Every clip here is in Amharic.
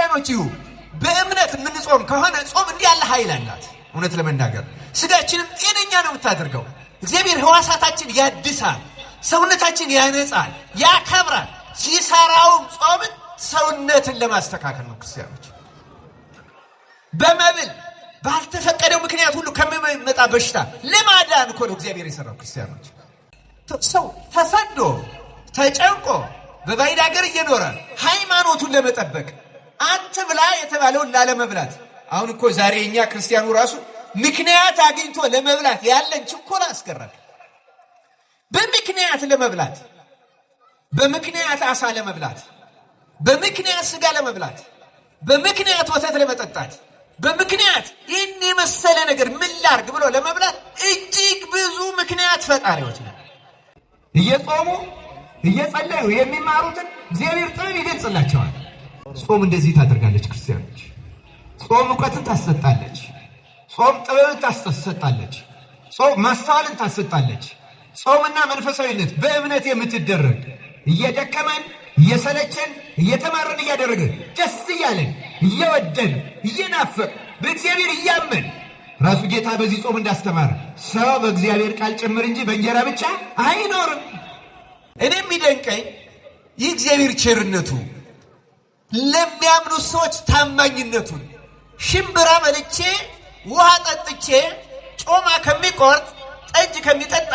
ክርስቲያኖች ይሁ በእምነት ምን ጾም ከሆነ ጾም እንዲህ ያለ ኃይል አላት። እውነት ለመናገር ስጋችንም ጤነኛ ነው የምታደርገው። እግዚአብሔር ሕዋሳታችን ያድሳል፣ ሰውነታችን ያነጻል፣ ያከብራል። ሲሰራውም ጾምን ሰውነትን ለማስተካከል ነው። ክርስቲያኖች በመብል ባልተፈቀደው ምክንያት ሁሉ ከሚመጣ በሽታ ለማዳን እኮ ነው እግዚአብሔር የሰራው። ክርስቲያኖች ሰው ተሰዶ ተጨንቆ በባዕድ ሀገር እየኖረ ሃይማኖቱን ለመጠበቅ አትብላ የተባለውን ላለመብላት። አሁን እኮ ዛሬ እኛ ክርስቲያኑ ራሱ ምክንያት አግኝቶ ለመብላት ያለን ችኮላ አስገረም። በምክንያት ለመብላት፣ በምክንያት አሳ ለመብላት፣ በምክንያት ስጋ ለመብላት፣ በምክንያት ወተት ለመጠጣት፣ በምክንያት ይህን የመሰለ ነገር ምን ላድርግ ብሎ ለመብላት እጅግ ብዙ ምክንያት ፈጣሪዎች ነው። እየጾሙ እየጸለዩ የሚማሩትን እግዚአብሔር ጥበብ ይገልጽላቸዋል። ጾም እንደዚህ ታደርጋለች። ክርስቲያኖች ጾም እውቀትን ታሰጣለች። ጾም ጥበብን ታሰጣለች። ጾም ማስተዋልን ታሰጣለች። ጾምና መንፈሳዊነት በእምነት የምትደረግ እየደከመን እየሰለቸን እየተማረን እያደረግን ደስ እያለን እየወደን እየናፈቅ በእግዚአብሔር እያመን ራሱ ጌታ በዚህ ጾም እንዳስተማረ ሰው በእግዚአብሔር ቃል ጭምር እንጂ በእንጀራ ብቻ አይኖርም። እኔ የሚደንቀኝ ይህ እግዚአብሔር ቸርነቱ፣ ለሚያምኑ ሰዎች ታማኝነቱን። ሽምብራ በልቼ ውሃ ጠጥቼ ጮማ ከሚቆርጥ ጠጅ ከሚጠጣ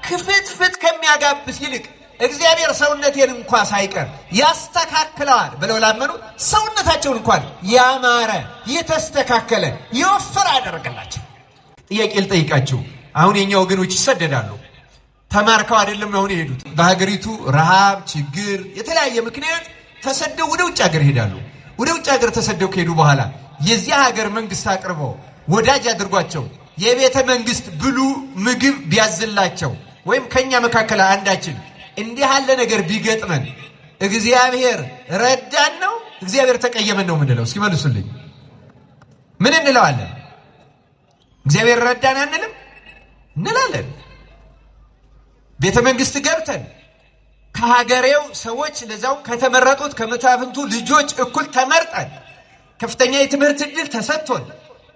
ክፍትፍት ከሚያጋብስ ይልቅ እግዚአብሔር ሰውነቴን እንኳን ሳይቀር ያስተካክለዋል ብለው ላመኑ ሰውነታቸውን እንኳን ያማረ የተስተካከለ ይወፍር አደረገላቸው። ጥያቄ ልጠይቃችሁ። አሁን የኛ ወገኖች ይሰደዳሉ። ተማርከው አይደለም አሁን የሄዱት። በሀገሪቱ ረሃብ፣ ችግር፣ የተለያየ ምክንያት ተሰደው ወደ ውጭ ሀገር ይሄዳሉ። ወደ ውጭ ሀገር ተሰደው ከሄዱ በኋላ የዚህ ሀገር መንግስት አቅርቦ ወዳጅ አድርጓቸው የቤተ መንግስት ብሉ ምግብ ቢያዝላቸው ወይም ከኛ መካከል አንዳችን እንዲህ ያለ ነገር ቢገጥመን እግዚአብሔር ረዳን ነው እግዚአብሔር ተቀየመን ነው ምንለው? እስኪ መልሱልኝ። ምን እንለዋለን? እግዚአብሔር ረዳን አንልም? እንላለን። ቤተ መንግስት ገብተን ከሀገሬው ሰዎች ለዛው ከተመረጡት ከመታፍንቱ ልጆች እኩል ተመርጠን ከፍተኛ የትምህርት ዕድል ተሰጥቶን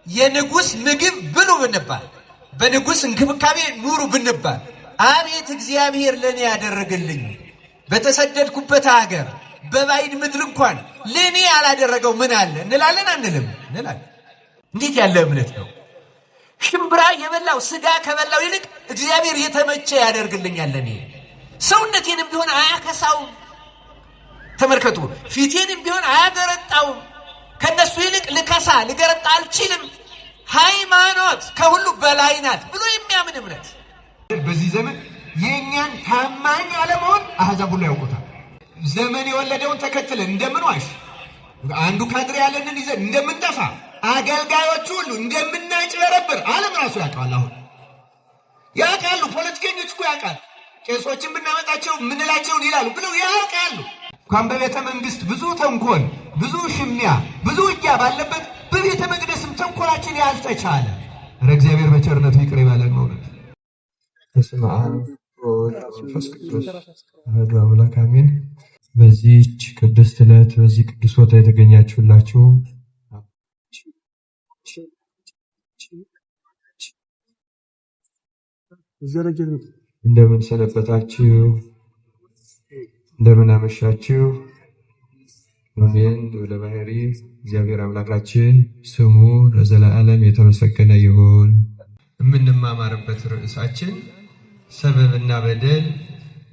የንጉስ ምግብ ብሉ ብንባል፣ በንጉስ እንክብካቤ ኑሩ ብንባል አቤት እግዚአብሔር ለኔ ያደረገልኝ በተሰደድኩበት ሀገር በባዕድ ምድር እንኳን ለኔ ያላደረገው ምን አለ እንላለን? አንልም? እንላለን። እንዴት ያለ እምነት ነው! ሽምብራ የበላው ስጋ ከበላው ይልቅ እግዚአብሔር የተመቸ ያደርግልኛል። ለኔ ሰውነቴንም ቢሆን አያከሳውም። ተመልከቱ፣ ፊቴንም ቢሆን አያገረጣውም። ከነሱ ይልቅ ልከሳ ልገረጣ አልችልም። ሃይማኖት ከሁሉ በላይ ናት ብሎ የሚያምን እምነት። በዚህ ዘመን የኛን ታማኝ አለመሆን አሕዛብ ሁሉ ያውቁታል። ዘመን የወለደውን ተከትለን እንደምንዋሽ፣ አንዱ ካድሬ ያለንን ይዘን እንደምንጠፋ፣ አገልጋዮቹ ሁሉ እንደምናጭበረብር ዓለም ራሱ ያውቃል። አሁን ያውቃሉ። ፖለቲከኞች እኮ ያውቃል። ቄሶችን ብናመጣቸው ምንላቸውን ይላሉ ብለው ያውቃሉ። እንኳን በቤተ መንግስት ብዙ ተንኮል፣ ብዙ ሽሚያ፣ ብዙ ውጊያ ባለበት በቤተ መቅደስም ተንኮላችን ያልተቻለ ኧረ እግዚአብሔር በቸርነቱ ይቅር ይበለን። ማለት በስመ አብ ወወልድ ወመንፈስ ቅዱስ አሐዱ አምላክ አሜን። በዚህች ቅድስት ዕለት በዚህ ቅዱስ ቦታ የተገኛችሁላችሁ እንደምን ሰነበታችሁ? እንደምን አመሻችሁ? አሜን። ለባህሪ እግዚአብሔር አምላካችን ስሙ ለዘላለም የተመሰገነ ይሁን። የምንማማርበት ርዕሳችን ሰበብና በደል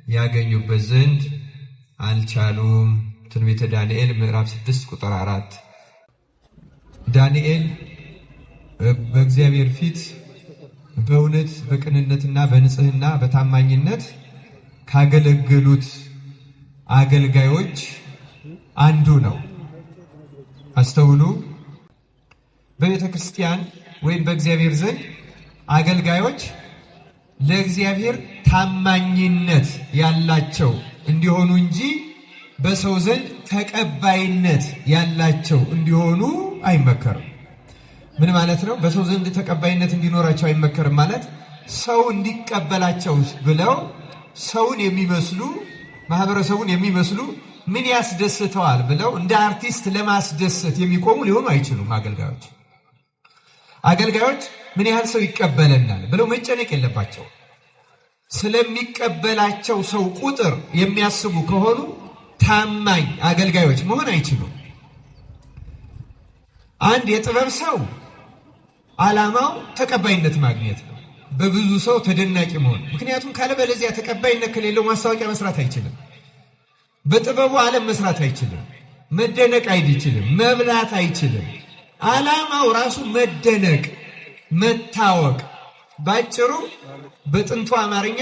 ያገኙበት ዘንድ አልቻሉም። ትንቢተ ዳንኤል ምዕራፍ 6 ቁጥር 4። ዳንኤል በእግዚአብሔር ፊት በእውነት በቅንነትና በንጽህና በታማኝነት ካገለገሉት አገልጋዮች አንዱ ነው። አስተውሉ። በቤተ ክርስቲያን ወይም በእግዚአብሔር ዘንድ አገልጋዮች ለእግዚአብሔር ታማኝነት ያላቸው እንዲሆኑ እንጂ በሰው ዘንድ ተቀባይነት ያላቸው እንዲሆኑ አይመከርም። ምን ማለት ነው? በሰው ዘንድ ተቀባይነት እንዲኖራቸው አይመከርም ማለት ሰው እንዲቀበላቸው ብለው ሰውን የሚመስሉ ማህበረሰቡን የሚመስሉ ምን ያስደስተዋል ብለው እንደ አርቲስት ለማስደሰት የሚቆሙ ሊሆኑ አይችሉም። አገልጋዮች ምን ያህል ሰው ይቀበለናል ብለው መጨነቅ የለባቸው። ስለሚቀበላቸው ሰው ቁጥር የሚያስቡ ከሆኑ ታማኝ አገልጋዮች መሆን አይችሉም። አንድ የጥበብ ሰው ዓላማው ተቀባይነት ማግኘት ነው፣ በብዙ ሰው ተደናቂ መሆን። ምክንያቱም ካለበለዚያ ተቀባይነት ከሌለው ማስታወቂያ መስራት አይችልም፣ በጥበቡ ዓለም መስራት አይችልም፣ መደነቅ አይችልም፣ መብላት አይችልም። ዓላማው ራሱ መደነቅ፣ መታወቅ፣ ባጭሩ በጥንቱ አማርኛ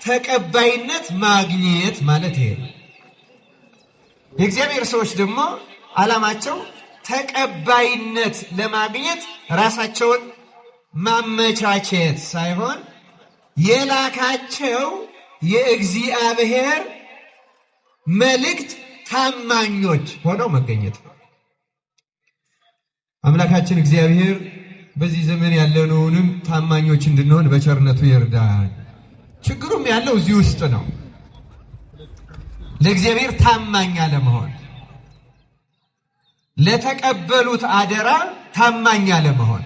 ተቀባይነት ማግኘት ማለት ይሄ ነው። የእግዚአብሔር ሰዎች ደግሞ ዓላማቸው ተቀባይነት ለማግኘት ራሳቸውን ማመቻቸት ሳይሆን የላካቸው የእግዚአብሔር መልእክት ታማኞች ሆነው መገኘት ነው። አምላካችን እግዚአብሔር በዚህ ዘመን ያለነውንም ታማኞች እንድንሆን በቸርነቱ ይርዳን። ችግሩም ያለው እዚህ ውስጥ ነው። ለእግዚአብሔር ታማኝ አለመሆን፣ ለተቀበሉት አደራ ታማኝ አለመሆን፣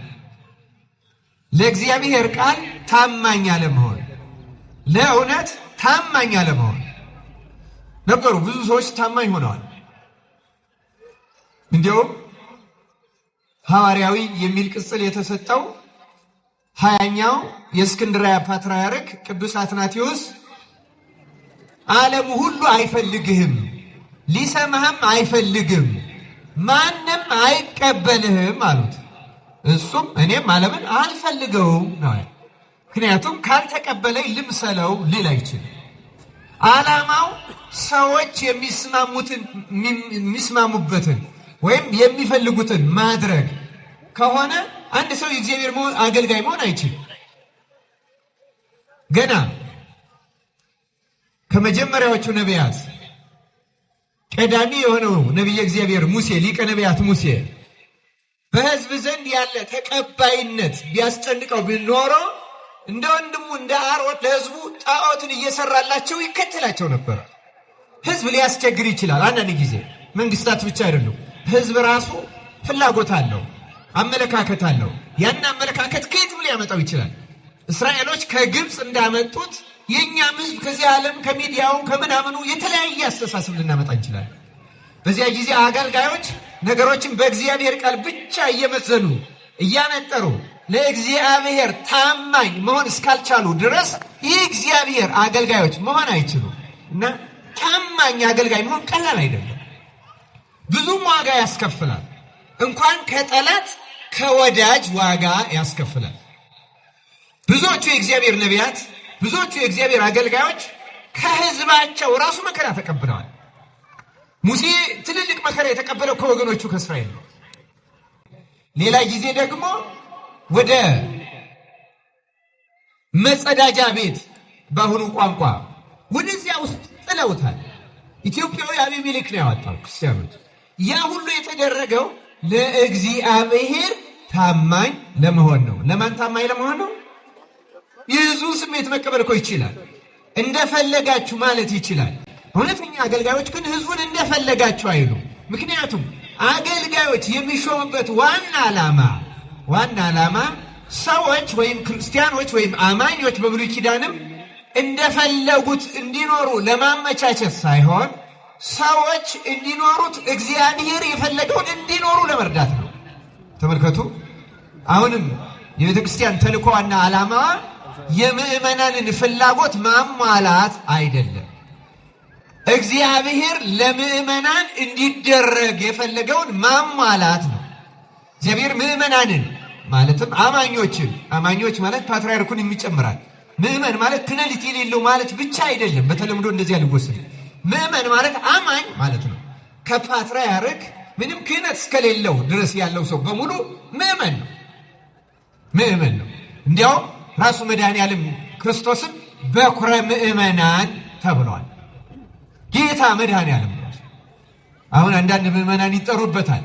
ለእግዚአብሔር ቃል ታማኝ አለመሆን፣ ለእውነት ታማኝ አለመሆን ነበሩ። ብዙ ሰዎች ታማኝ ሆነዋል። እንዲያውም ሐዋርያዊ የሚል ቅጽል የተሰጠው 20ኛው የእስክንድርያ ፓትርያርክ ቅዱስ አትናቴዎስ ዓለም ሁሉ አይፈልግህም፣ ሊሰማህም አይፈልግም፣ ማንም አይቀበልህም አሉት። እሱም እኔም ዓለምን አልፈልገውም ነው። ምክንያቱም ካልተቀበለኝ ልምሰለው ሊል አይችልም። ዓላማው ሰዎች የሚስማሙበትን ወይም የሚፈልጉትን ማድረግ ከሆነ አንድ ሰው የእግዚአብሔር አገልጋይ መሆን አይችልም። ገና ከመጀመሪያዎቹ ነቢያት ቀዳሚ የሆነው ነቢየ እግዚአብሔር ሙሴ፣ ሊቀ ነቢያት ሙሴ በሕዝብ ዘንድ ያለ ተቀባይነት ቢያስጨንቀው ቢኖረው እንደ ወንድሙ እንደ አሮን ለሕዝቡ ጣዖትን እየሰራላቸው ይከተላቸው ነበር። ሕዝብ ሊያስቸግር ይችላል። አንዳንድ ጊዜ መንግስታት ብቻ አይደሉም፣ ሕዝብ ራሱ ፍላጎት አለው፣ አመለካከት አለው። ያን አመለካከት ከየትም ሊያመጣው ይችላል። እስራኤሎች ከግብፅ እንዳመጡት የእኛም ሕዝብ ከዚህ ዓለም ከሚዲያው ከምናምኑ የተለያየ አስተሳሰብ ልናመጣ እንችላለን። በዚያ ጊዜ አገልጋዮች ነገሮችን በእግዚአብሔር ቃል ብቻ እየመዘኑ እያነጠሩ ለእግዚአብሔር ታማኝ መሆን እስካልቻሉ ድረስ ይህ እግዚአብሔር አገልጋዮች መሆን አይችሉም። እና ታማኝ አገልጋይ መሆን ቀላል አይደለም፣ ብዙም ዋጋ ያስከፍላል። እንኳን ከጠላት ከወዳጅ ዋጋ ያስከፍላል። ብዙዎቹ የእግዚአብሔር ነቢያት፣ ብዙዎቹ የእግዚአብሔር አገልጋዮች ከህዝባቸው ራሱ መከራ ተቀብለዋል። ሙሴ ትልልቅ መከራ የተቀበለው ከወገኖቹ ከእስራኤል ነው። ሌላ ጊዜ ደግሞ ወደ መጸዳጃ ቤት በአሁኑ ቋንቋ ወደዚያ ውስጥ ጥለውታል። ኢትዮጵያዊ አቢሜሌክ ነው ያወጣው ክርስቲያኖች። ያ ሁሉ የተደረገው ለእግዚአብሔር ታማኝ ለመሆን ነው። ለማን ታማኝ ለመሆን ነው? የህዝቡ ስሜት መቀበል እኮ ይችላል፣ እንደፈለጋችሁ ማለት ይችላል። እውነተኛ አገልጋዮች ግን ህዝቡን እንደፈለጋችሁ አይሉ። ምክንያቱም አገልጋዮች የሚሾሙበት ዋና ዓላማ ሰዎች ወይም ክርስቲያኖች ወይም አማኞች በብሉይ ኪዳንም እንደፈለጉት እንዲኖሩ ለማመቻቸት ሳይሆን ሰዎች እንዲኖሩት እግዚአብሔር የፈለገውን እንዲኖሩ ለመርዳት ነው። ተመልከቱ። አሁንም የቤተ ክርስቲያን ተልእኮዋና ዓላማዋ የምዕመናንን ፍላጎት ማሟላት አይደለም። እግዚአብሔር ለምዕመናን እንዲደረግ የፈለገውን ማሟላት ነው። እግዚአብሔር ምዕመናንን ማለትም አማኞች ማለት ፓትርያርኩን የሚጨምራል። ምዕመን ማለት ክህነት የሌለው ማለት ብቻ አይደለም። በተለምዶ እንደዚህ ያልወሰደ ምዕመን ማለት አማኝ ማለት ነው። ከፓትርያርክ ምንም ክህነት እስከሌለው ድረስ ያለው ሰው በሙሉ ምዕመን ነው። እንዲያውም ራሱ መድኃኔዓለም ክርስቶስም በኩረ ምዕመናን ተብሏል። ጌታ መድኃኔዓለም ራሱ አሁን አንዳንድ ምዕመናን ይጠሩበታል፣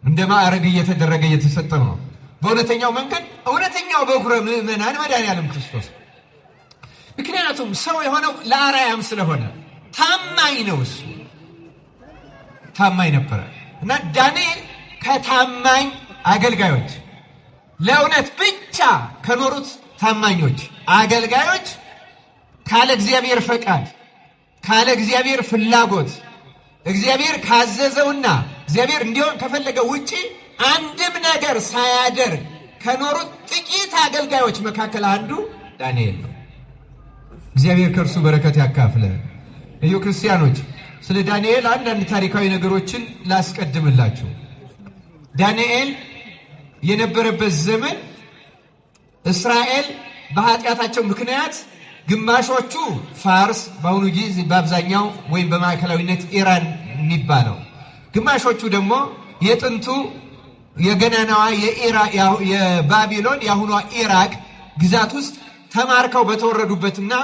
እንደ ማዕረግ እየተደረገ እየተሰጠ ነው። በእውነተኛው መንገድ እውነተኛው በኩረ ምዕመናን መድኃኔዓለም ክርስቶስ። ምክንያቱም ሰው የሆነው ለአርአያም ስለሆነ ታማኝ ነው። እሱ ታማኝ ነበረ እና ዳንኤል ከታማኝ አገልጋዮች ለእውነት ብቻ ከኖሩት ታማኞች አገልጋዮች ካለ እግዚአብሔር ፈቃድ ካለ እግዚአብሔር ፍላጎት እግዚአብሔር ካዘዘውና እግዚአብሔር እንዲሆን ከፈለገው ውጪ አንድም ነገር ሳያደርግ ከኖሩት ጥቂት አገልጋዮች መካከል አንዱ ዳንኤል ነው። እግዚአብሔር ከእርሱ በረከት ያካፍለን። እዩ ክርስቲያኖች፣ ስለ ዳንኤል አንዳንድ ታሪካዊ ነገሮችን ላስቀድምላችሁ። ዳንኤል የነበረበት ዘመን እስራኤል በኃጢአታቸው ምክንያት ግማሾቹ ፋርስ በአሁኑ ጊዜ በአብዛኛው ወይም በማዕከላዊነት ኢራን የሚባለው፣ ግማሾቹ ደግሞ የጥንቱ የገናናዋ የባቢሎን የአሁኗ ኢራቅ ግዛት ውስጥ ተማርከው በተወረዱበትና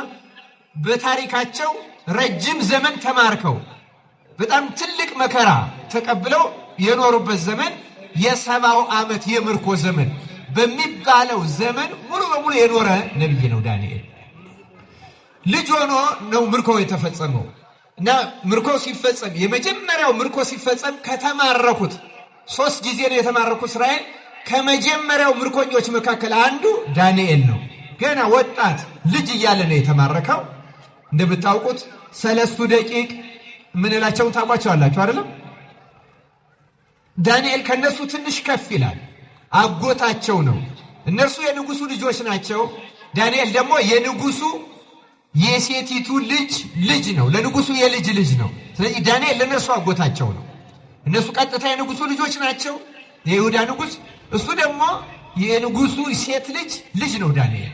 በታሪካቸው ረጅም ዘመን ተማርከው በጣም ትልቅ መከራ ተቀብለው የኖሩበት ዘመን የ70 ዓመት የምርኮ ዘመን በሚባለው ዘመን ሙሉ በሙሉ የኖረ ነብይ ነው ዳንኤል። ልጅ ሆኖ ነው ምርኮ የተፈጸመው እና ምርኮ ሲፈጸም የመጀመሪያው ምርኮ ሲፈጸም ከተማረኩት 3 ጊዜ ነው የተማረኩት እስራኤል። ከመጀመሪያው ምርኮኞች መካከል አንዱ ዳንኤል ነው። ገና ወጣት ልጅ እያለ ነው የተማረከው። እንደምታውቁት 3 ደቂቅ ምንላቸውን ታውቋቸዋላችሁ አይደለም? ዳንኤል ከነሱ ትንሽ ከፍ ይላል። አጎታቸው ነው። እነርሱ የንጉሱ ልጆች ናቸው። ዳንኤል ደግሞ የንጉሱ የሴቲቱ ልጅ ነው። ለንጉሱ የልጅ ልጅ ነው። ስለዚህ ዳንኤል ለነሱ አጎታቸው ነው። እነሱ ቀጥታ የንጉሱ ልጆች ናቸው፣ የይሁዳ ንጉስ። እሱ ደግሞ የንጉሱ ሴት ልጅ ነው ዳንኤል።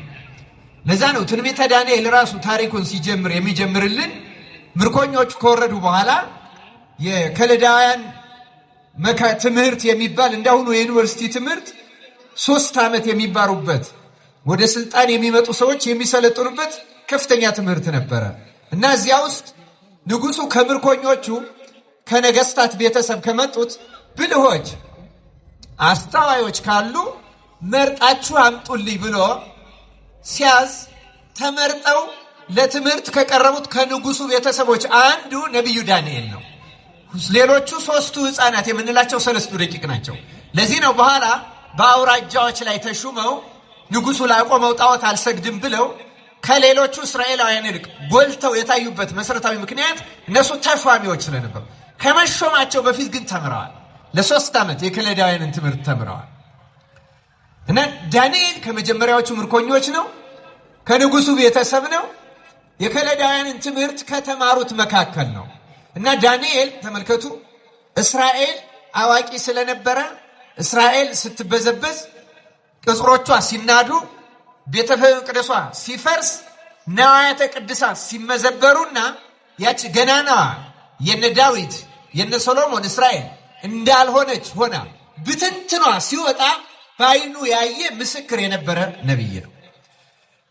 ለዛ ነው ትንቢተ ዳንኤል ራሱ ታሪኩን ሲጀምር የሚጀምርልን ምርኮኞቹ ከወረዱ በኋላ የከለዳውያን ትምህርት የሚባል እንዳሁኑ የዩኒቨርሲቲ ትምህርት 3 ዓመት የሚባሩበት ወደ ስልጣን የሚመጡ ሰዎች የሚሰለጥኑበት ከፍተኛ ትምህርት ነበረ እና እዚያ ውስጥ ንጉሱ ከምርኮኞቹ ከነገስታት ቤተሰብ ከመጡት ብልሆች አስተዋዮች ካሉ መርጣችሁ አምጡልኝ ብሎ ሲያዝ ተመርጠው ለትምህርት ከቀረቡት ከንጉሱ ቤተሰቦች አንዱ ነቢዩ ዳንኤል ነው። ሌሎቹ 3ቱ ሕፃናት የምንላቸው 3 ደቂቅ ናቸው። ለዚህ ነው በኋላ በአውራጃዎች ላይ ተሹመው ንጉሱ ላቆመው ጣዖት አልሰግድም ብለው ከሌሎቹ እስራኤላውያን ይልቅ ጎልተው የታዩበት መሰረታዊ ምክንያት እነሱ ተሿሚዎች ስለነበሩ። ከመሾማቸው በፊት ግን ተምረዋል። ለ3 ዓመት የከለዳውያንን ትምህርት ተምረዋል እና ዳንኤል ከመጀመሪያዎቹ ምርኮኞች ነው። ከንጉሱ ቤተሰብ ነው። የከለዳውያንን ትምህርት ከተማሩት መካከል ነው እና ዳንኤል ተመልከቱ፣ እስራኤል አዋቂ ስለነበረ እስራኤል ስትበዘበዝ፣ ቅጽሮቿ ሲናዱ፣ ቤተ መቅደሷ ሲፈርስ፣ ነዋያተ ቅድሳት ሲመዘበሩና ያች ገናናዋ የነ ዳዊት የነ ሰሎሞን እስራኤል እንዳልሆነች ሆና ብትንትኗ ሲወጣ ባይኑ ያየ ምስክር የነበረ ነብይ ነው።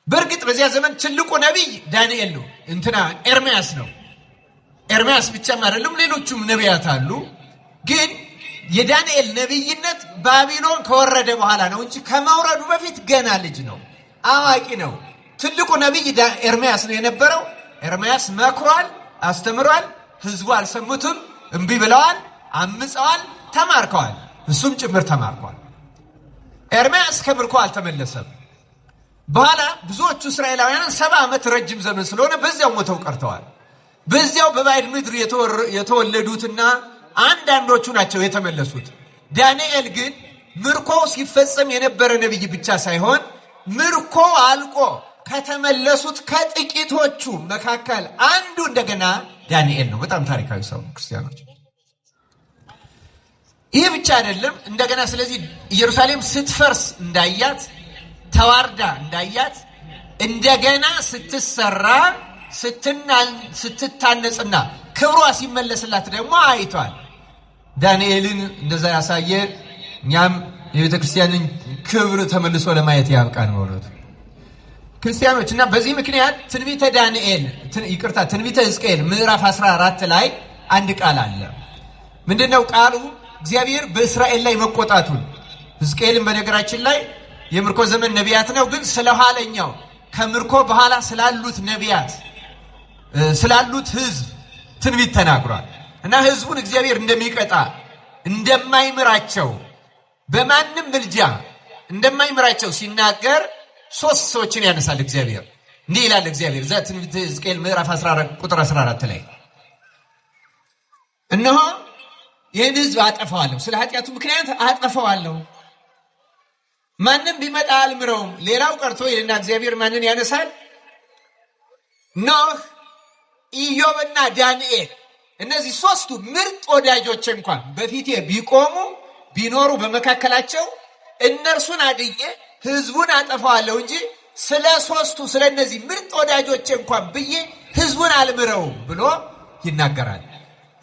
በእርግጥ በዚያ ዘመን ትልቁ ነብይ ዳንኤል ነው። ኤርምያስ ነው። ኤርምያስ ብቻም አይደለም፣ ሌሎቹም ነቢያት አሉ። ግን የዳንኤል ነብይነት ባቢሎን ከወረደ በኋላ ነው እንጂ ከመውረዱ በፊት ገና ልጅ ነው፣ አዋቂ ነው። ትልቁ ነብይ ኤርምያስ ነው የነበረው። ኤርምያስ መክሯል፣ አስተምሯል። ህዝቡ አልሰሙትም፣ እምቢ ብለዋል፣ አምፀዋል፣ ተማርከዋል። እሱም ጭምር ተማርኳል። ኤርምያስ ከምርኮ አልተመለሰም። በኋላ ብዙዎቹ እስራኤላውያን 70 ዓመት ረጅም ዘመን ስለሆነ በዚያው ሞተው ቀርተዋል። በዚያው በባዕድ ምድር የተወለዱትና አንዳንዶቹ ናቸው የተመለሱት። ዳንኤል ግን ምርኮ ሲፈጸም የነበረ ነብይ ብቻ ሳይሆን ምርኮ አልቆ ከተመለሱት ከጥቂቶቹ መካከል አንዱ እንደገና ዳንኤል ነው። በጣም ታሪካዊ ሰው ክርስቲያኖች። ይህ ብቻ አይደለም። እንደገና ስለዚህ ኢየሩሳሌም ስትፈርስ እንዳያት፣ ተዋርዳ እንዳያት፣ እንደገና ስትሰራ ስትታነጽና ክብሯ ሲመለስላት ደግሞ አይቷል። ዳንኤልን እንደዛ ያሳየ እኛም የቤተ ክርስቲያንን ክብር ተመልሶ ለማየት ያብቃን ማለት ክርስቲያኖች። እና በዚህ ምክንያት ትንቢተ ሕዝቅኤል ምዕራፍ 14 ላይ አንድ ቃል አለ። ምንድነው ቃሉ? እግዚአብሔር በእስራኤል ላይ መቆጣቱን። ሕዝቅኤልን በነገራችን ላይ የምርኮ ዘመን ነቢያት ነው፣ ግን ስለኋለኛው ከምርኮ በኋላ ስላሉት ነቢያት ስላሉት ህዝብ ትንቢት ተናግሯል። እና ህዝቡን እግዚአብሔር እንደሚቀጣ እንደማይምራቸው በማንም ምልጃ እንደማይምራቸው ሲናገር ሶስት ሰዎችን ያነሳል እግዚአብሔር። እንዲህ ይላል እግዚአብሔር ዘትንቢተ ሕዝቅኤል ምዕራፍ 14 ቁጥር 14 ላይ እነሆ ይህን ህዝብ አጠፋዋለሁ፣ ስለ ኃጢአቱ ምክንያት አጠፋዋለሁ፣ ማንም ቢመጣ አልምረውም። ሌላው ቀርቶ ይልና እግዚአብሔር ማንን ያነሳል? ኖህ፣ ኢዮብና ዳንኤል እነዚህ ሶስቱ ምርጥ ወዳጆች እንኳን በፊቴ ቢቆሙ ቢኖሩ በመካከላቸው እነርሱን አድኜ ህዝቡን አጠፋዋለሁ እንጂ ስለ ሶስቱ ስለ እነዚህ ምርጥ ወዳጆች እንኳን ብዬ ህዝቡን አልምረውም ብሎ ይናገራል።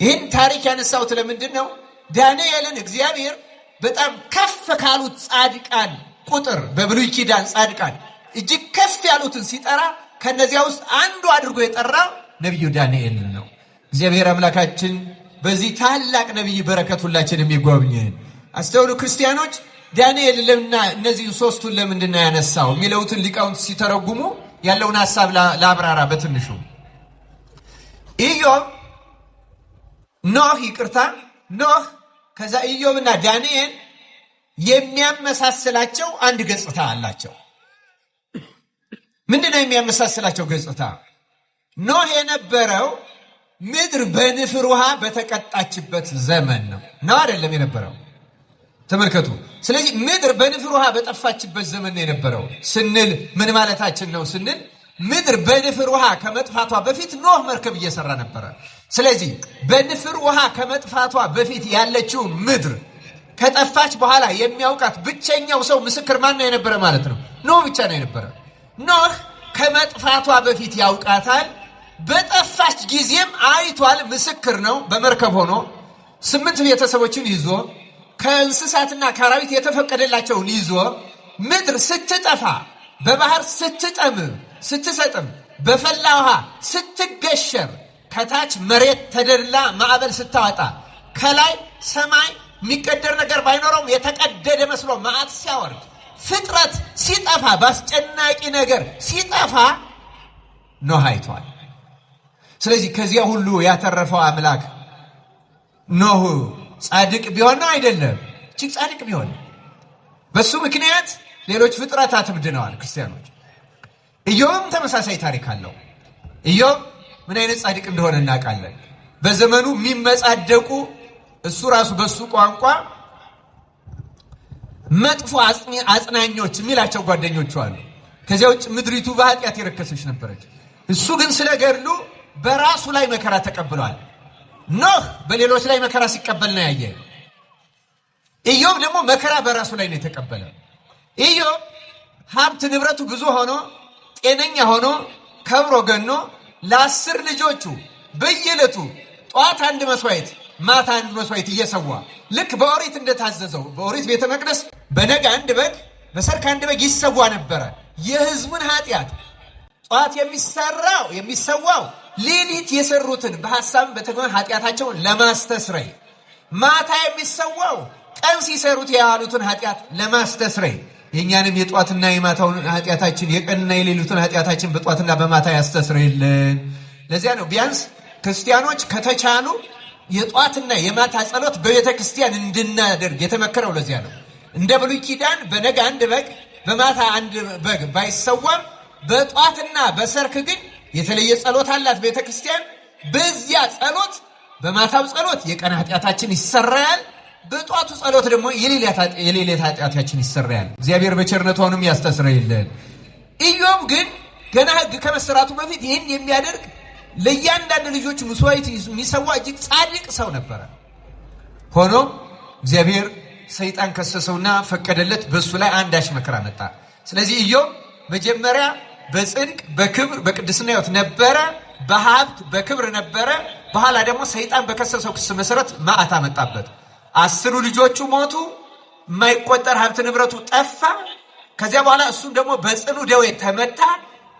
ይህን ታሪክ ያነሳሁት ለምንድን ነው? ዳንኤልን እግዚአብሔር በጣም ከፍ ካሉት ጻድቃን ቁጥር በብሉይ ኪዳን ጻድቃን እጅግ ከፍ ያሉትን ሲጠራ ከነዚያ ውስጥ አንዱ አድርጎ የጠራው ነቢዩ ዳንኤልን ነው። እግዚአብሔር አምላካችን በዚህ ታላቅ ነቢይ በረከት ሁላችንም ይጎብኘን። አስተውሉ ክርስቲያኖች። ዳንኤል ለምና እነዚህ ሶስቱን ለምንድን ነው ያነሳው የሚለውትን ሊቃውንት ሲተረጉሙ ያለውን ሐሳብ ለአብራራ በትንሹ ኖህ ከዛ ኢዮብና ዳንኤል የሚያመሳስላቸው አንድ ገጽታ አላቸው። ምንድነው የሚያመሳስላቸው ገጽታ? ኖህ የነበረው ምድር በንፍር ውሃ በተቀጣችበት ዘመን ነው አይደለም የነበረው? ተመልከቱ። ስለዚህ ምድር በንፍር ውሃ በጠፋችበት ዘመን ነው የነበረው ስንል ምን ማለታችን ነው ስንል ምድር በንፍር ውሃ ከመጥፋቷ በፊት ኖህ መርከብ እየሰራ ነበረ። ስለዚህ በንፍር ውሃ ከመጥፋቷ በፊት ያለችው ምድር ከጠፋች በኋላ የሚያውቃት ብቸኛው ሰው ምስክር ማን ነው የነበረ ማለት ነው? ኖህ ብቻ ነው የነበረ። ኖህ ከመጥፋቷ በፊት ያውቃታል። በጠፋች ጊዜም አይቷል፣ ምስክር ነው። በመርከብ ሆኖ 8 ቤተሰቦችን ይዞ ከእንስሳትና ከአራዊት የተፈቀደላቸውን ይዞ ምድር ስትጠፋ፣ በባህር ስትሰጥም፣ በፈላ ውሃ ስትገሸር፣ ከታች መሬት ተደላ ማዕበል ስታወጣ፣ ከላይ ሰማይ የሚቀደር ነገር ባይኖረውም የተቀደደ መስሎ መዓት ሲያወርድ፣ ፍጥረት ሲጠፋ፣ በአስጨናቂ ነገር ሲጠፋ ኖህ አይቷል። ስለዚህ ከዚያ ሁሉ ያተረፈው አምላክ ኖህ ጻድቅ ቢሆን ነው አይደለም? እጅግ ጻድቅ ቢሆን በሱ ምክንያት ሌሎች ፍጥረታትም ድነዋል። ክርስቲያኖች ኢዮብም ተመሳሳይ ታሪክ አለው። ኢዮብ ምን አይነት ጻድቅ እንደሆነ እናውቃለን። በዘመኑ የሚመጻደቁ እሱ ራሱ በሱ ቋንቋ መጥፎ አጽናኞች የሚላቸው ጓደኞቹ አሉ። ከዚያ ውጭ ምድሪቱ በኃጢአት የረከሰች ነበረች። እሱ ግን ስለ ገድሉ በራሱ ላይ መከራ ተቀብሏል። ኖህ በሌሎች ላይ መከራ ሲቀበል ነው ያየ። ኢዮብ ደግሞ መከራ በራሱ ላይ ነው የተቀበለ። ኢዮብ ሀብት ንብረቱ ብዙ ሆኖ ጤነኛ ሆኖ ከብሮ ገኖ ለ10 ልጆቹ በየዕለቱ ጠዋት አንድ መስዋዕት ማታ አንድ መስዋዕት እየሰዋ ልክ በኦሪት እንደታዘዘው በኦሪት ቤተ መቅደስ በነጋ አንድ በግ በሰርክ አንድ በግ ይሰዋ ነበረ። የህዝቡን ኃጢአት ጠዋት የሚሰዋው ሌሊት የሰሩትን በሐሳብ በተግባር ኃጢአታቸውን ለማስተስረይ፣ ማታ የሚሰዋው ቀን ሲሰሩት ያሉትን ኃጢአት ለማስተስረይ። የኛንም የጧትና የማታውን ኃጢአታችን የቀንና የሌሊቱን ኃጢአታችን በጧትና በማታ ያስተስረይልን። ለዚያ ነው ቢያንስ ክርስቲያኖች ከተቻሉ የጧትና የማታ ጸሎት በቤተ ክርስቲያን እንድናደርግ የተመከረው። ለዚያ ነው እንደ ብሉይ ኪዳን በነጋ አንድ በግ በማታ አንድ በግ ባይሰዋም በጧትና በሰርክ ግን የተለየ ጸሎት አላት ቤተ ክርስቲያን። በዚያ ጸሎት በማታው ጸሎት የቀን ኃጢአታችን ይሰራያል፣ በጧቱ ጸሎት ደግሞ የሌሊት ኃጢአታችን ይሰራያል። እግዚአብሔር በቸርነቱም ያስተስረይልን። ኢዮብ ግን ገና ሕግ ከመሰራቱ በፊት ይህን የሚያደርግ ለእያንዳንዱ ልጆች መስዋዕት የሚሰዋ እጅግ ጻድቅ ሰው ነበረ። ሆኖም እግዚአብሔር ሰይጣን ከሰሰውና ፈቀደለት። በሱ ላይ አንዳች መከራ መጣ። ስለዚህ ኢዮብ መጀመሪያ በጽድቅ በክብር በቅድስና ሕይወት ነበረ፣ በሀብት በክብር ነበረ። በኋላ ደግሞ ሰይጣን በከሰሰው ክስ መሰረት መዓት አመጣበት። 10 ልጆቹ ሞቱ፣ የማይቆጠር ሀብት ንብረቱ ጠፋ። ከዚያ በኋላ እሱም ደግሞ በጽኑ ደዌ ተመታ።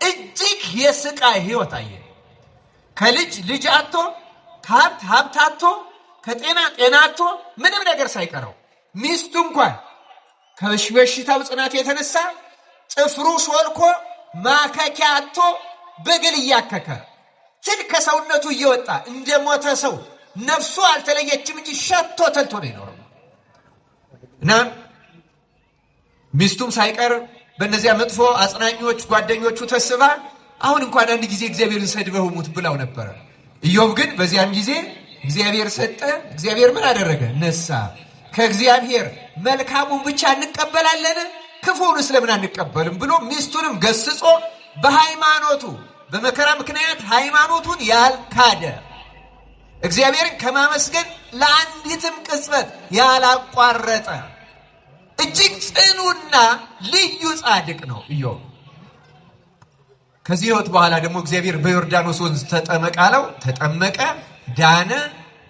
እጅግ የስቃይ ሕይወት አየ። ከልጅ ልጅ አጥቶ፣ ከሀብት ሀብት አጥቶ፣ ከጤና ጤና አጥቶ፣ ምንም ነገር ሳይቀረው ሚስቱ እንኳን ከበሽታው ጽናት የተነሳ ጥፍሩ ሾልኮ ማከኪያ አጥቶ በግል እያከከ ትል ከሰውነቱ እየወጣ እንደ ሞተ ሰው ነፍሱ አልተለየችም እንጂ ሸቶ ተልቶ ነው የኖረው። እና ሚስቱም ሳይቀር በእነዚያ መጥፎ አጽናኞች ጓደኞቹ ተስባ አሁን እንኳን አንድ ጊዜ እግዚአብሔርን ሰድበው ሙት ብላው ነበር። ኢዮብ ግን በዚያም ጊዜ እግዚአብሔር ሰጠ፣ እግዚአብሔር ምን አደረገ? ነሳ። ከእግዚአብሔር መልካሙን ብቻ እንቀበላለን ክፉውን ስለምን አንቀበልም ብሎ ሚስቱንም ገስጾ በሃይማኖቱ በመከራ ምክንያት ሃይማኖቱን ያልካደ እግዚአብሔርን ከማመስገን ለአንዲትም ቅጽበት ያላቋረጠ እጅግ ጽኑና ልዩ ጻድቅ ነው ኢዮብ። ከዚህ ሕይወት በኋላ ደግሞ እግዚአብሔር በዮርዳኖስ ወንዝ ተጠመቅ አለው። ተጠመቀ፣ ዳነ፣